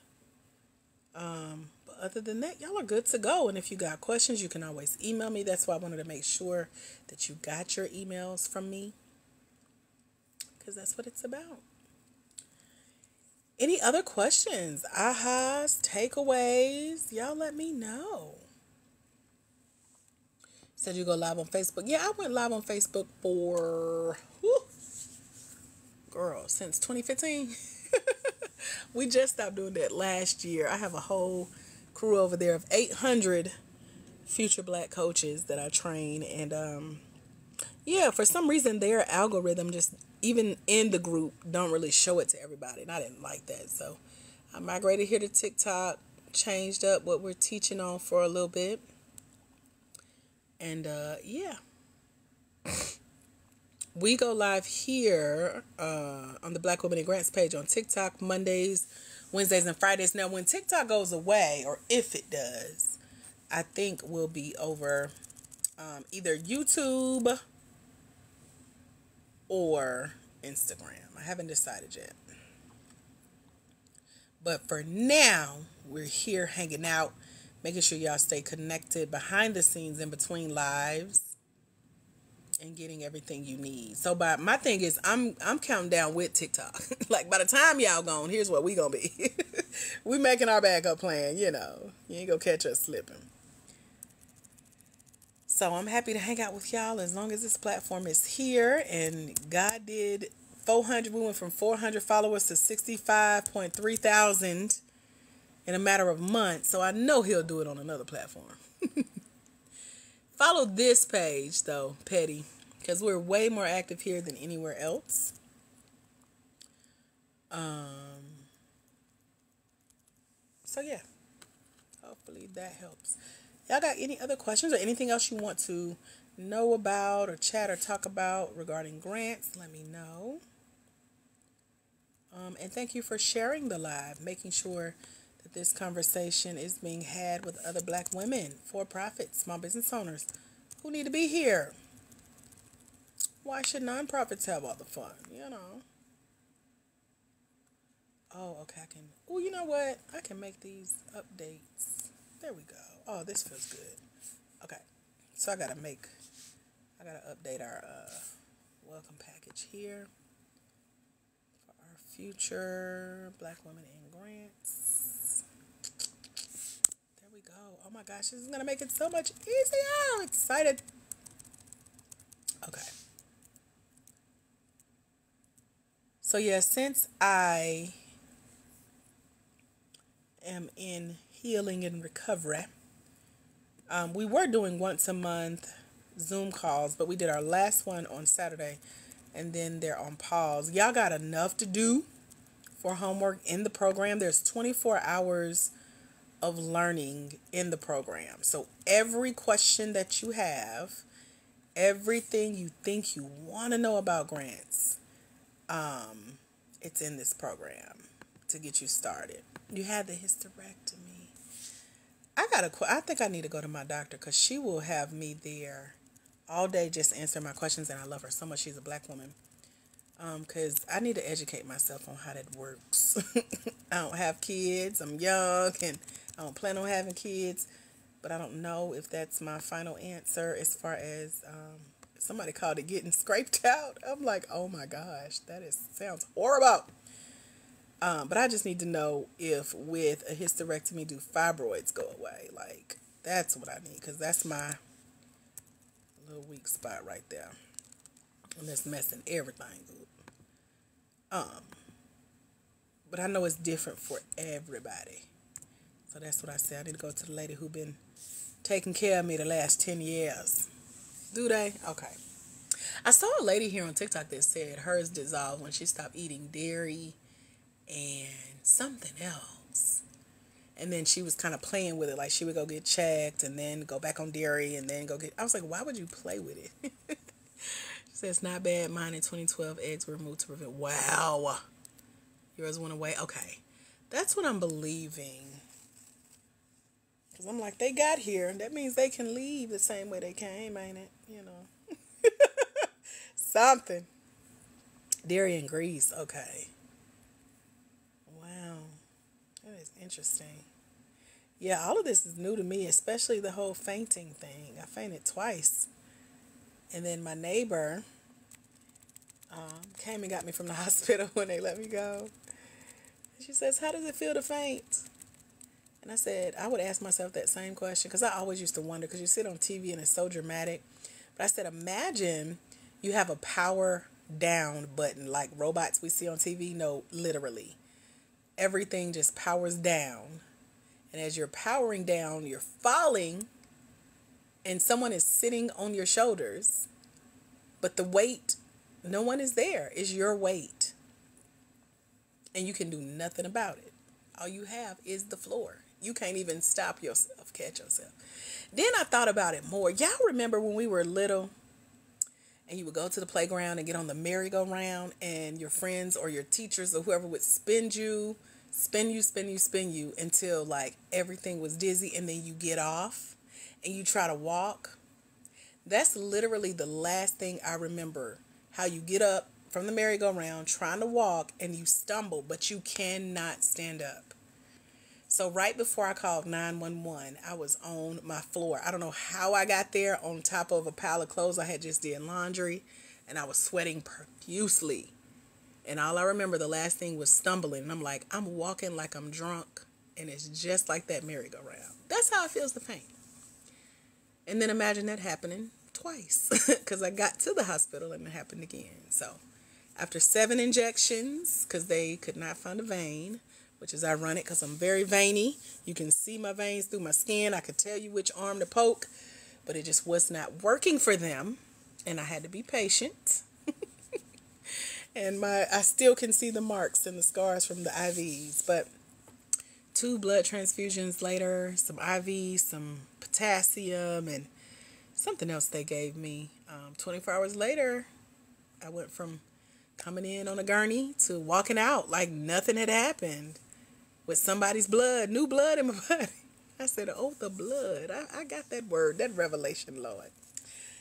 But other than that, y'all are good to go. And if you got questions, you can always email me. That's why I wanted to make sure that you got your emails from me, because that's what it's about. Any other questions, ahas, takeaways? Y'all let me know. Said you go live on Facebook. Yeah, I went live on Facebook for, since 2015. We just stopped doing that last year. I have a whole crew over there of 800 future Black coaches that I train. And for some reason their algorithm just, even in the group, don't really show it to everybody. And I didn't like that. So I migrated here to TikTok, changed up what we're teaching on for a little bit. And we go live here on the Black Women in Grants page on TikTok Mondays, Wednesdays, and Fridays. Now, when TikTok goes away, or if it does, I think we'll be over either YouTube or Instagram. I haven't decided yet. But for now, we're here hanging out, making sure y'all stay connected behind the scenes in between lives and getting everything you need. So my thing is, I'm counting down with TikTok. Like, by the time y'all gone, here's what we gonna be. We making our backup plan, you know. You ain't gonna catch us slipping. So I'm happy to hang out with y'all as long as this platform is here. And God did 400. We went from 400 followers to 65.3 thousand in a matter of months. So I know he'll do it on another platform. Follow this page, though, Petty, because we're way more active here than anywhere else. So, yeah. Hopefully that helps. Y'all got any other questions or anything else you want to know about or chat or talk about regarding grants? Let me know. And thank you for sharing the live, making sure that this conversation is being had with other Black women, for-profit, small business owners who need to be here. Why should nonprofits have all the fun, you know? Oh, okay, you know what? I can make these updates. There we go. Oh, this feels good. Okay, so I gotta update our welcome package here for our future Black women in grants. There we go. Oh my gosh, this is gonna make it so much easier. I'm excited. Okay. So yeah, since I am in healing and recovery, we were doing once a month Zoom calls, but we did our last one on Saturday, and then they're on pause. Y'all got enough to do for homework in the program. There's 24 hours of learning in the program. So every question that you have, everything you think you want to know about grants, it's in this program to get you started. You had the hysterectomy. I think I need to go to my doctor, because she will have me there all day just answering my questions, and I love her so much. She's a Black woman. Because I need to educate myself on how that works. I don't have kids. I'm young and I don't plan on having kids. But I don't know if that's my final answer as far as somebody called it getting scraped out. I'm like, oh my gosh, sounds horrible. But I just need to know if with a hysterectomy, do fibroids go away? Like, that's what I need, because that's my little weak spot right there. And that's messing everything up. But I know it's different for everybody. So that's what I said. I need to go to the lady who been taking care of me the last 10 years. Do they? Okay. I saw a lady here on TikTok that said hers dissolved when she stopped eating dairy and something else. And then she was kind of playing with it. Like, she would go get checked and then go back on dairy and then go get... I was like, why would you play with it? She said, it's not bad. Mine in 2012, eggs were removed to prevent... Wow. Yours went away? Okay. That's what I'm believing. Because I'm like, they got here. That means they can leave the same way they came, ain't it? You know. Something. Dairy and grease. Okay. Wow. That is interesting. Yeah, all of this is new to me, especially the whole fainting thing. I fainted twice. And then my neighbor came and got me from the hospital when they let me go. And she says, how does it feel to faint? And I said, I would ask myself that same question, because I always used to wonder, because you sit on TV and it's so dramatic. But I said, imagine you have a power down button like robots we see on TV. No, literally. Everything just powers down. And as you're powering down, you're falling, and someone is sitting on your shoulders. But the weight, no one is there. It's your weight. And you can do nothing about it. All you have is the floor. You can't even stop yourself, catch yourself. Then I thought about it more. Y'all remember when we were little and you would go to the playground and get on the merry-go-round and your friends or your teachers or whoever would spin you until like everything was dizzy, and then you get off and you try to walk. That's literally the last thing I remember. How you get up from the merry-go-round trying to walk and you stumble, but you cannot stand up. So right before I called 911, I was on my floor. I don't know how I got there, on top of a pile of clothes. I had just did laundry and I was sweating profusely. And all I remember, the last thing was stumbling. And I'm like, I'm walking like I'm drunk. And it's just like that merry-go-round. That's how it feels to faint. And then imagine that happening twice. Because I got to the hospital and it happened again. So after 7 injections, because they could not find a vein, which is ironic because I'm very veiny. You can see my veins through my skin. I could tell you which arm to poke. But it just was not working for them. And I had to be patient. And I still can see the marks and the scars from the IVs. But 2 blood transfusions later, some IVs, some potassium, and something else they gave me. 24 hours later, I went from coming in on a gurney to walking out like nothing had happened, with somebody's blood, new blood in my body. I said, oh, the blood. I got that word, that revelation, Lord.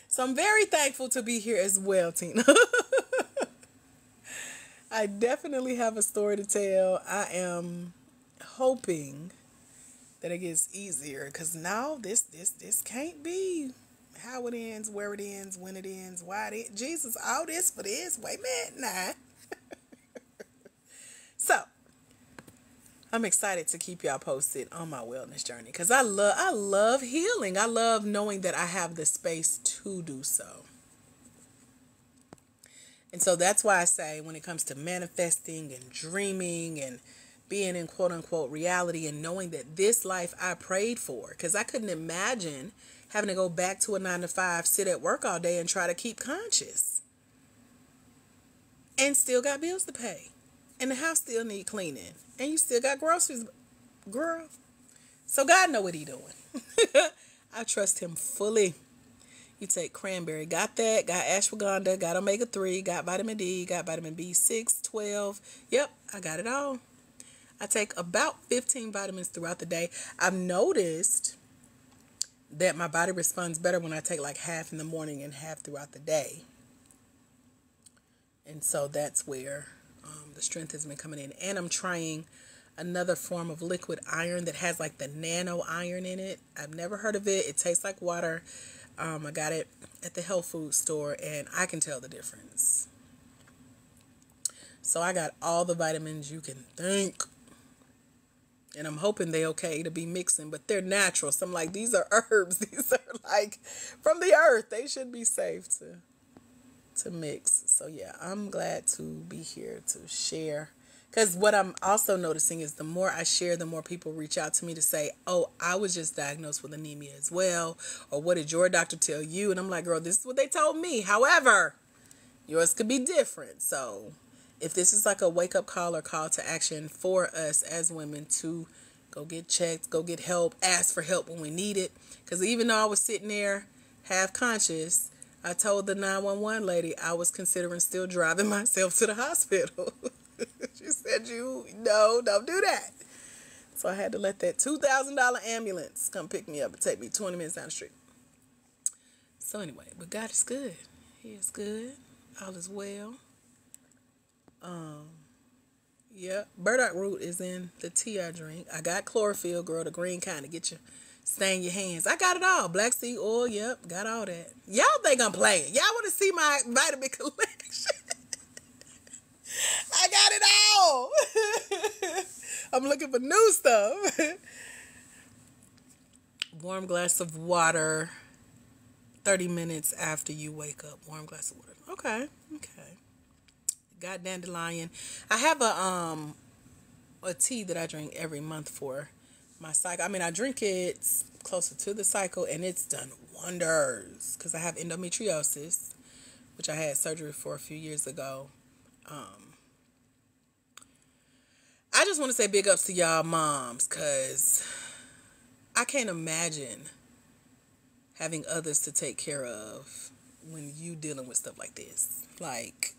So I'm very thankful to be here as well, Tina. I definitely have a story to tell. I am hoping that it gets easier, because now this can't be how it ends, where it ends, when it ends, why it ends. Jesus, all this for this? Wait a minute, nah. So I'm excited to keep y'all posted on my wellness journey, because I love healing. I love knowing that I have the space to do so. And so that's why I say, when it comes to manifesting and dreaming and being in quote unquote reality, and knowing that this life I prayed for, because I couldn't imagine having to go back to a 9-to-5, sit at work all day and try to keep conscious, and still got bills to pay, and the house still need cleaning, and you still got groceries, girl. So God know what he doing. I trust him fully. You take cranberry, got that, got ashwagandha, got omega-3, got vitamin D, got vitamin B6, 12. Yep, I got it all. I take about 15 vitamins throughout the day. I've noticed that my body responds better when I take like half in the morning and half throughout the day. And so that's where the strength has been coming in. And I'm trying another form of liquid iron that has like the nano iron in it. I've never heard of it. It tastes like water. I got it at the health food store, and I can tell the difference. So I got all the vitamins you can think. And I'm hoping they're okay to be mixing, but they're natural. So I'm like, these are herbs. These are like from the earth. They should be safe to mix. So yeah, I'm glad to be here to share. Because what I'm also noticing is the more I share, the more people reach out to me to say, oh, I was just diagnosed with anemia as well. Or what did your doctor tell you? And I'm like, girl, this is what they told me. However, yours could be different. So if this is like a wake-up call or call to action for us as women to go get checked, go get help, ask for help when we need it. Because even though I was sitting there half conscious, I told the 911 lady I was considering still driving myself to the hospital. She said, no, don't do that. So I had to let that $2,000 ambulance come pick me up and take me 20 minutes down the street. So anyway, but God is good. He is good. All is well. Yeah, burdock root is in the tea I drink. I got chlorophyll, girl, the green kind to get you stain your hands. I got it all. Black seed oil, yep, got all that. Y'all think I'm playing. Y'all want to see my vitamin collection? I got it all. I'm looking for new stuff. Warm glass of water 30 minutes after you wake up. Warm glass of water. Okay. Got dandelion. I have a tea that I drink every month for my cycle. I mean, I drink it closer to the cycle, and it's done wonders because I have endometriosis, which I had surgery for a few years ago. I just want to say big ups to y'all moms, because I can't imagine having others to take care of when you dealing with stuff like this. Like,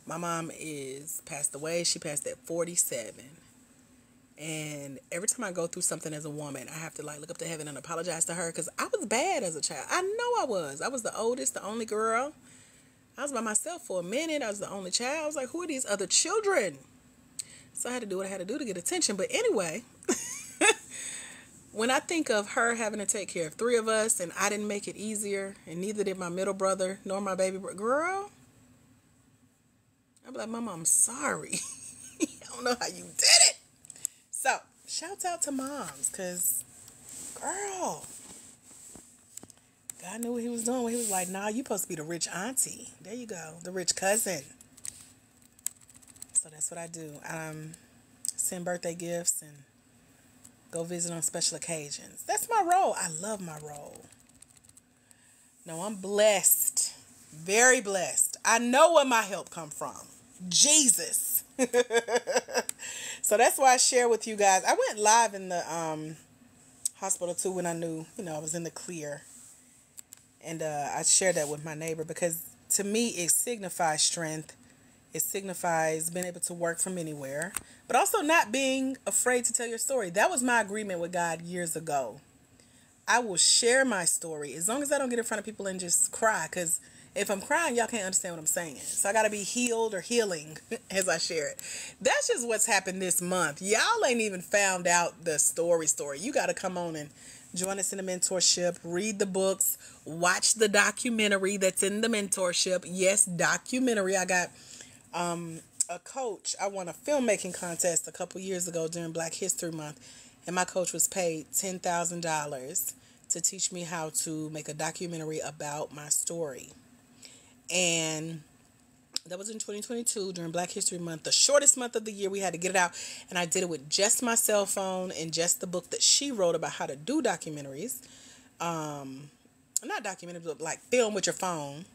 my mom is passed away. She passed at 47. And every time I go through something as a woman, I have to like look up to heaven and apologize to her, because I was bad as a child. I know I was. I was the oldest, the only girl. I was by myself for a minute. I was the only child. I was like, who are these other children? So I had to do what I had to do to get attention. But anyway, when I think of her having to take care of 3 of us, and I didn't make it easier, and neither did my middle brother nor my baby brother, girl, I'm like, Mama, I'm sorry. I don't know how you did it. So, shouts out to moms, because, girl, God knew what he was doing when he was like, nah, you supposed to be the rich auntie. There you go, the rich cousin. So that's what I do. Send birthday gifts and go visit on special occasions. That's my role. I love my role. No, I'm blessed. Very blessed. I know where my help come from. Jesus. So that's why I share with you guys. I went live in the hospital too when I knew, I was in the clear. And I shared that with my neighbor, because to me it signifies strength. It signifies being able to work from anywhere, but also not being afraid to tell your story. That was my agreement with God years ago. I will share my story as long as I don't get in front of people and just cry, because if I'm crying, y'all can't understand what I'm saying. So I got to be healed or healing as I share it. That's just what's happened this month. Y'all ain't even found out the story. You got to come on and join us in the mentorship, read the books, watch the documentary that's in the mentorship. Yes, documentary. I got a coach. I won a filmmaking contest a couple years ago during Black History Month, and my coach was paid $10,000 to teach me how to make a documentary about my story. And that was in 2022 during Black History Month, the shortest month of the year. We had to get it out, and I did it with just my cell phone and just the book that she wrote about how to do documentaries. Not documentaries, but like film with your phone.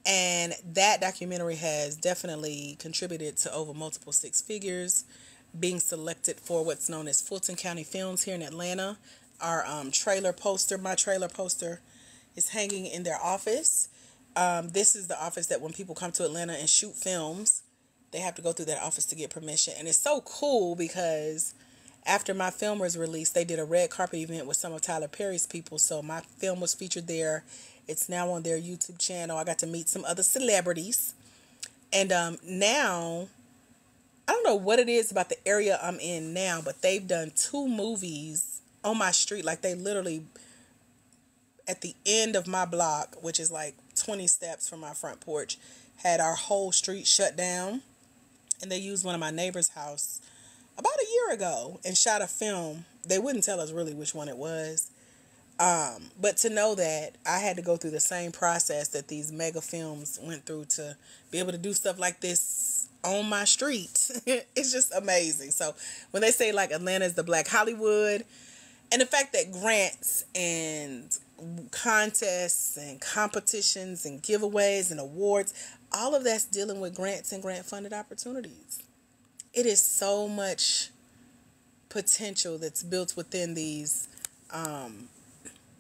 And that documentary has definitely contributed to over multiple 6 figures, being selected for what's known as Fulton County Films here in Atlanta. Our my trailer poster is hanging in their office. This is the office that when people come to Atlanta and shoot films, they have to go through that office to get permission. And it's so cool because after my film was released, they did a red carpet event with some of Tyler Perry's people. So my film was featured there. It's now on their YouTube channel. I got to meet some other celebrities. And now, I don't know what it is about the area I'm in now, but they've done 2 movies on my street. Like, they literally, at the end of my block, which is like 20 steps from my front porch, had our whole street shut down. And they used one of my neighbor's house about a year ago and shot a film. They wouldn't tell us really which one it was. But to know that I had to go through the same process that these mega films went through to be able to do stuff like this on my street, it's just amazing. So when they say like Atlanta is the Black Hollywood, and the fact that grants and contests and competitions and giveaways and awards, all of that's dealing with grants and grant funded opportunities. It is so much potential that's built within these,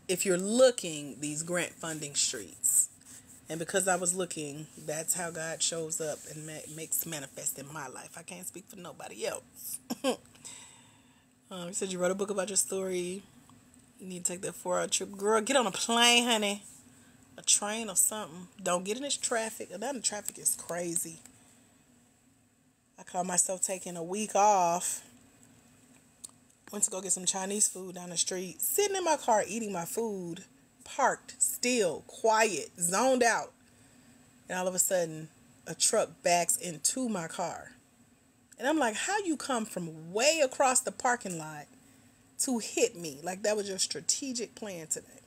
if you're looking, these grant funding streets. And because I was looking, that's how God shows up and makes manifest in my life. I can't speak for nobody else. You said you wrote a book about your story. You need to take that 4-hour trip. Girl, get on a plane, honey. A train or something. Don't get in this traffic. Atlanta traffic is crazy. I caught myself taking a week off. Went to go get some Chinese food down the street. Sitting in my car eating my food. Parked, still, quiet, zoned out. And all of a sudden, a truck backs into my car. And I'm like, how you come from way across the parking lot to hit me? Like that was your strategic plan today.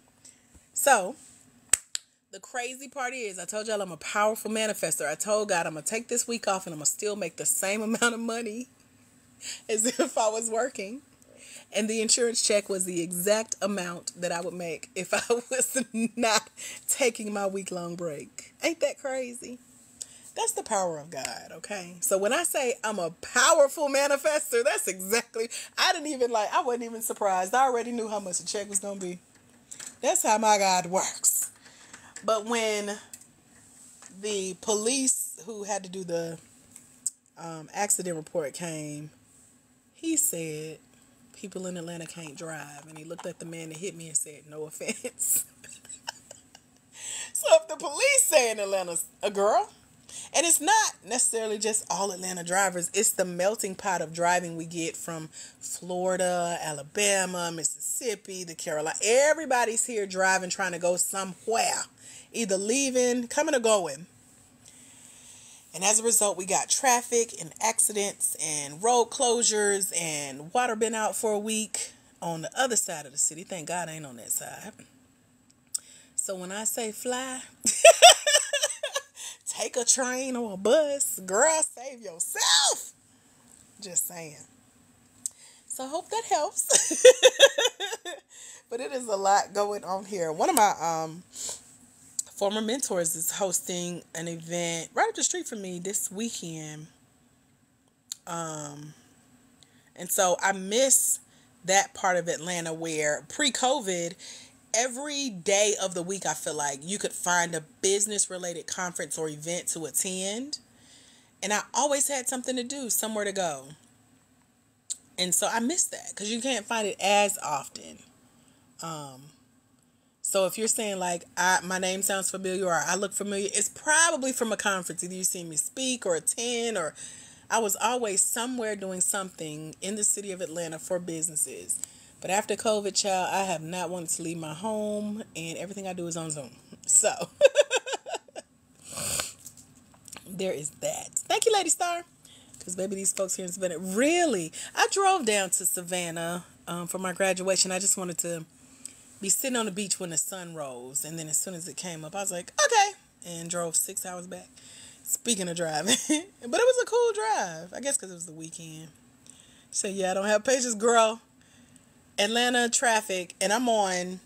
So, the crazy part is, I told y'all I'm a powerful manifester. I told God I'm going to take this week off and I'm going to still make the same amount of money as if I was working. And the insurance check was the exact amount that I would make if I was not taking my week-long break. Ain't that crazy? That's the power of God, okay? So when I say I'm a powerful manifester, that's exactly, I wasn't even surprised. I already knew how much the check was going to be. That's how my God works. But when the police who had to do the accident report came, he said, people in Atlanta can't drive. And he looked at the man that hit me and said, no offense. So if the police say in Atlanta's a girl, and it's not necessarily just all Atlanta drivers, it's the melting pot of driving we get from Florida, Alabama, Mississippi, the Carolinas. Everybody's here driving, trying to go somewhere, either leaving, coming or going. And as a result, we got traffic and accidents and road closures and water been out for a week on the other side of the city. Thank God I ain't on that side. So when I say fly, take a train or a bus, girl, save yourself. Just saying. So I hope that helps. But it is a lot going on here. One of my former mentors is hosting an event right up the street from me this weekend. And so I miss that part of Atlanta where pre-COVID, every day of the week, I feel like you could find a business-related conference or event to attend. And I always had something to do, somewhere to go. And so I miss that because you can't find it as often. So if you're saying like, my name sounds familiar or I look familiar, it's probably from a conference. Either you see me speak or attend, or I was always somewhere doing something in the city of Atlanta for businesses. But after COVID, child, I have not wanted to leave my home, and everything I do is on Zoom. So, there is that. Thank you, Lady Star. Because, baby, these folks here in Savannah, really, I drove down to Savannah for my graduation. I just wanted to be sitting on the beach when the sun rose. And then as soon as it came up, I was like, okay. And drove 6 hours back. Speaking of driving. But it was a cool drive. I guess because it was the weekend. So, yeah, I don't have patience, girl. Atlanta traffic, and I'm on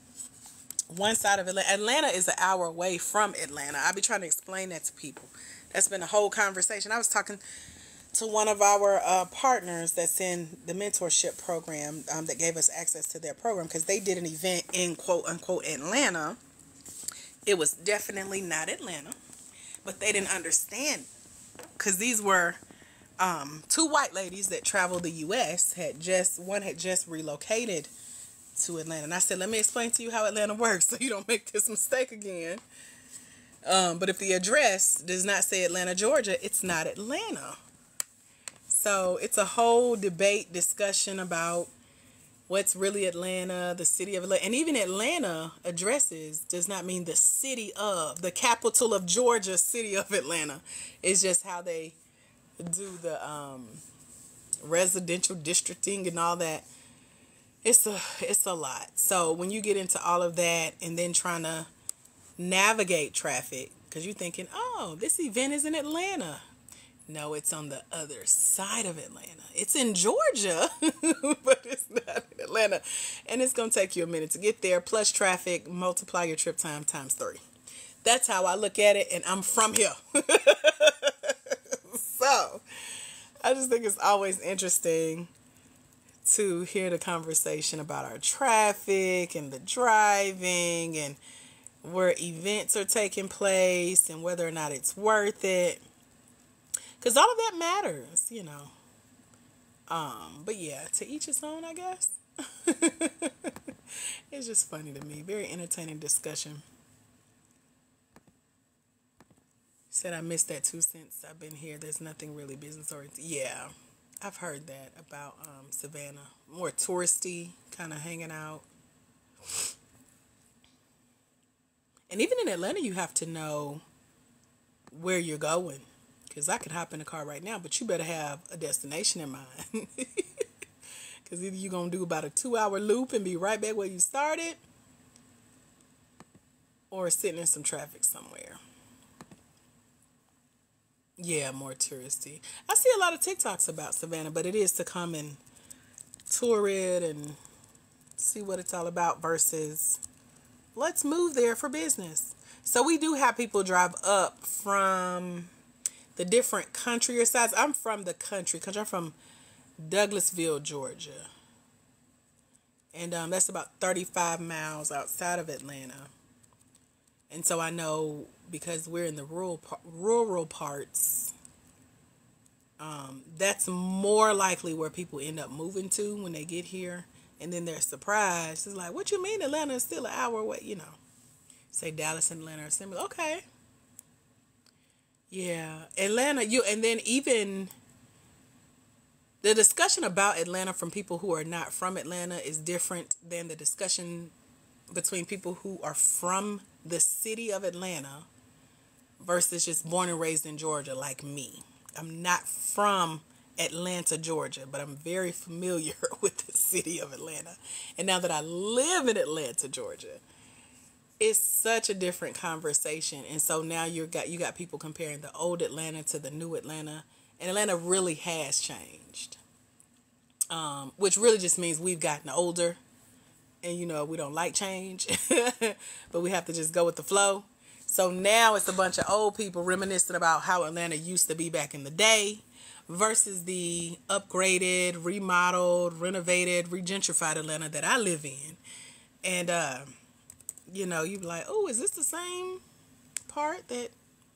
one side of Atlanta. Atlanta is an hour away from Atlanta. I be trying to explain that to people. That's been a whole conversation. I was talking to one of our partners that's in the mentorship program that gave us access to their program because they did an event in quote-unquote Atlanta. It was definitely not Atlanta, but they didn't understand because these were two white ladies that traveled the U.S. One had just relocated to Atlanta. And I said, let me explain to you how Atlanta works so you don't make this mistake again. But if the address does not say Atlanta, Georgia, it's not Atlanta. So it's a whole debate, discussion about what's really Atlanta, the city of Atlanta. And even Atlanta addresses does not mean the city of, the capital of Georgia, city of Atlanta. It's just how they do the residential districting and all that. It's a lot. So when you get into all of that and then trying to navigate traffic, because you're thinking, oh, this event is in Atlanta. No, it's on the other side of Atlanta. It's in Georgia, but it's not in Atlanta. And it's going to take you a minute to get there. Plus traffic, multiply your trip time times 3. That's how I look at it, and I'm from here. So I just think it's always interesting to hear the conversation about our traffic and the driving and where events are taking place and whether or not it's worth it. Because all of that matters, you know. But yeah, to each his own, I guess. It's just funny to me. Very entertaining discussion. Said I missed that too since I've been here. There's nothing really business oriented. Yeah, I've heard that about Savannah. More touristy, kind of hanging out. And even in Atlanta, you have to know where you're going. Because I could hop in the car right now, but you better have a destination in mind. Because either you're going to do about a 2-hour loop and be right back where you started, or sitting in some traffic somewhere. Yeah, more touristy. I see a lot of TikToks about Savannah, but it is to come and tour it and see what it's all about versus let's move there for business. So we do have people drive up from the different country or sides. I'm from the country. I'm from Douglasville, Georgia. And that's about 35 miles outside of Atlanta. And so I know because we're in the rural parts, that's more likely where people end up moving to when they get here. And then they're surprised. It's like, what you mean Atlanta is still an hour away? You know, say Dallas and Atlanta are similar. Okay. Yeah, Atlanta, and then even the discussion about Atlanta from people who are not from Atlanta is different than the discussion between people who are from the city of Atlanta versus just born and raised in Georgia like me. I'm not from Atlanta, Georgia, but I'm very familiar with the city of Atlanta. And now that I live in Atlanta, Georgia, it's such a different conversation. And so now you got people comparing the old Atlanta to the new Atlanta. And Atlanta really has changed. Which really just means we've gotten older. And, you know, we don't like change. But we have to just go with the flow. So now it's a bunch of old people reminiscing about how Atlanta used to be back in the day versus the upgraded, remodeled, renovated, regentrified Atlanta that I live in. And, you know, you be like, oh, is this the same part that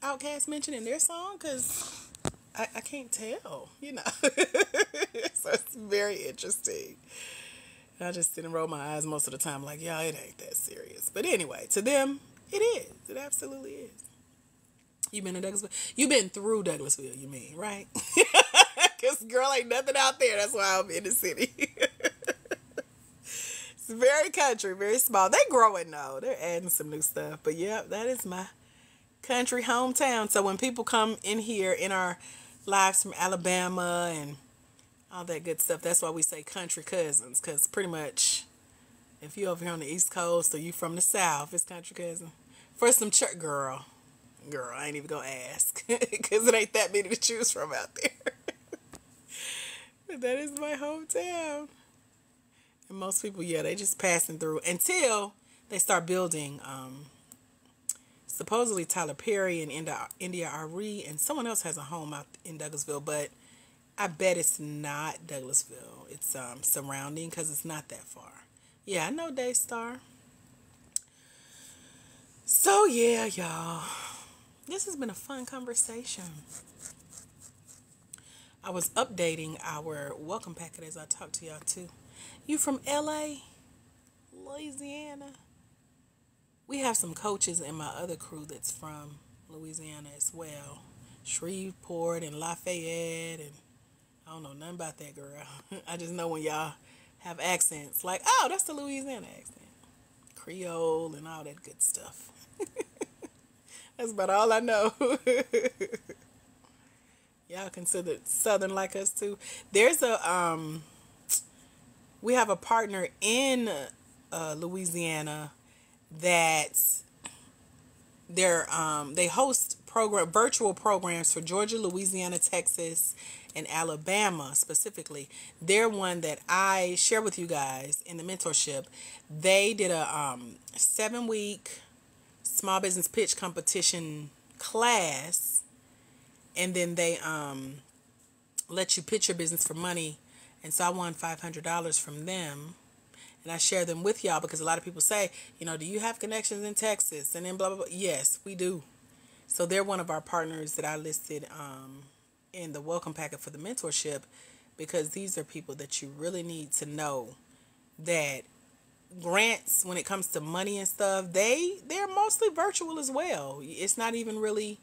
Outkast mentioned in their song? Because I can't tell, you know. So it's very interesting. I just sit and roll my eyes most of the time like, y'all, it ain't that serious. But anyway, to them, it is. It absolutely is. You been in Douglasville? You been through Douglasville, you mean, right? Because, girl, ain't nothing out there. That's why I'm in the city. It's very country, very small. They growing, though. They're adding some new stuff. But, yeah, that is my country hometown. So when people come in here in our lives from Alabama and all that good stuff, that's why we say country cousins. Because pretty much, if you over here on the East Coast or you from the South, it's country cousin. For some church, girl, I ain't even gonna ask. Because it ain't that many to choose from out there. But that is my hometown. And most people, yeah, they just passing through until they start building. Supposedly Tyler Perry and India Arie and someone else has a home out in Douglasville, but I bet it's not Douglasville. It's surrounding because it's not that far. Yeah, I know Daystar. So yeah, y'all, this has been a fun conversation. I was updating our welcome packet as I talked to y'all too. You from LA, Louisiana? We have some coaches in my other crew that's from Louisiana as well. Shreveport and Lafayette, and I don't know nothing about that girl. I just know when y'all have accents like, oh, that's the Louisiana accent. Creole and all that good stuff. That's about all I know. Y'all consider Southern like us too. There's we have a partner in Louisiana that they host virtual programs for Georgia, Louisiana, Texas, and Alabama specifically. They're one that I share with you guys in the mentorship. They did a 7-week small business pitch competition class, and then they let you pitch your business for money. And so I won $500 from them. And I share them with y'all because a lot of people say, do you have connections in Texas? And then blah, blah, blah. Yes, we do. So they're one of our partners that I listed in the welcome packet for the mentorship, because these are people that you really need to know that grants, when it comes to money and stuff, they're mostly virtual as well. It's not even really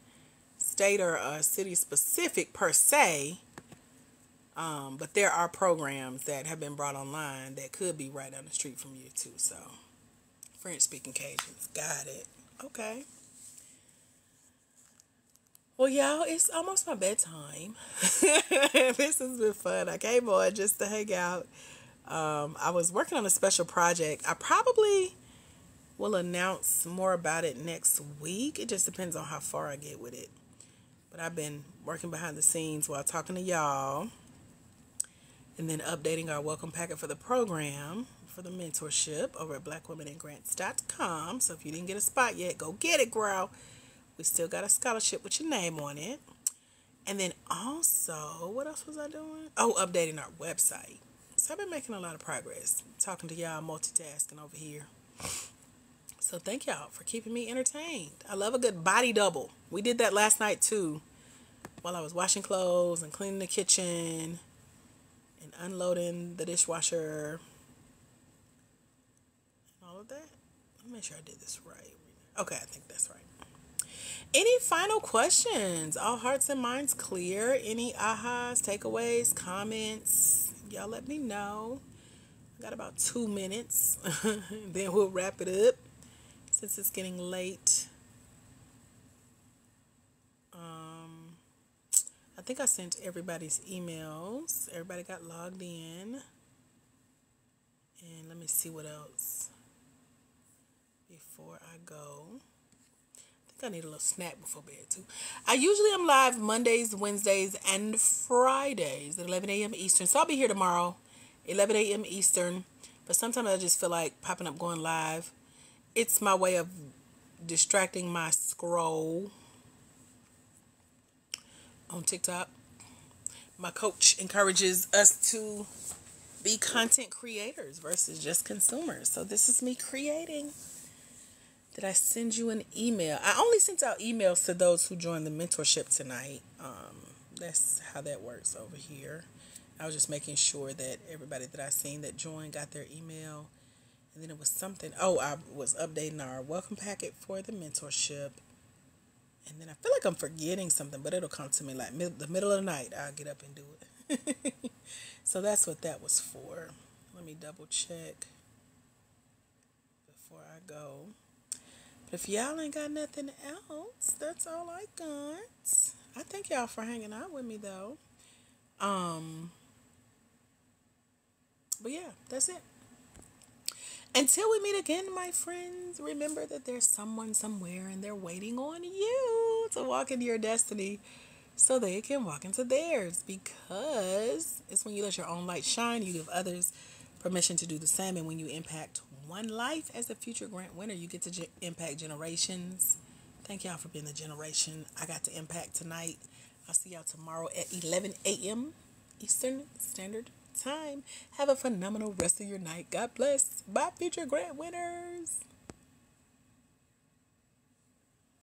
state or city specific per se. But there are programs that have been brought online that could be right down the street from you too. So, French-speaking Cajuns, got it. Okay. Well, y'all, it's almost my bedtime. This has been fun. I came on just to hang out. I was working on a special project. I probably will announce more about it next week. It just depends on how far I get with it. But I've been working behind the scenes while talking to y'all, and then updating our welcome packet for the program, for the mentorship over at blackwomenandgrants.com. So if you didn't get a spot yet, go get it, girl. We still got a scholarship with your name on it. And then also, what else was I doing? Oh, updating our website. So I've been making a lot of progress. Talking to y'all, multitasking over here. So thank y'all for keeping me entertained. I love a good body double. We did that last night too, while I was washing clothes and cleaning the kitchen and unloading the dishwasher and all of that. Let me make sure I did this right. Okay, I think that's right. Any final questions? All hearts and minds clear? Any ahas, takeaways, comments? Y'all let me know. I got about 2 minutes. Then we'll wrap it up since it's getting late. I think I sent everybody's emails. Everybody got logged in. And let me see what else before I go. I think I need a little snack before bed too. I usually am live Mondays, Wednesdays, and Fridays at 11 a.m. Eastern. So I'll be here tomorrow, 11 a.m. Eastern. But sometimes I just feel like popping up, going live. It's my way of distracting my scroll on TikTok. My coach encourages us to be content creators versus just consumers. So this is me creating. Did I send you an email? I only sent out emails to those who joined the mentorship tonight. That's how that works over here. I was just making sure that everybody that I seen that joined got their email. And then it was something. Oh, I was updating our welcome packet for the mentorship. And then I feel like I'm forgetting something, but it'll come to me like the middle of the night. I'll get up and do it. So that's what that was for. Let me double check before I go. But if y'all ain't got nothing else, that's all I got. I thank y'all for hanging out with me though. But yeah, that's it. Until we meet again, my friends, remember that there's someone somewhere and they're waiting on you to walk into your destiny so they can walk into theirs, because it's when you let your own light shine, you give others permission to do the same. And when you impact one life as a future grant winner, you get to impact generations. Thank y'all for being the generation I got to impact tonight. I'll see y'all tomorrow at 11 a.m. Eastern Standard Time. Have a phenomenal rest of your night. God bless. Bye, future grant winners.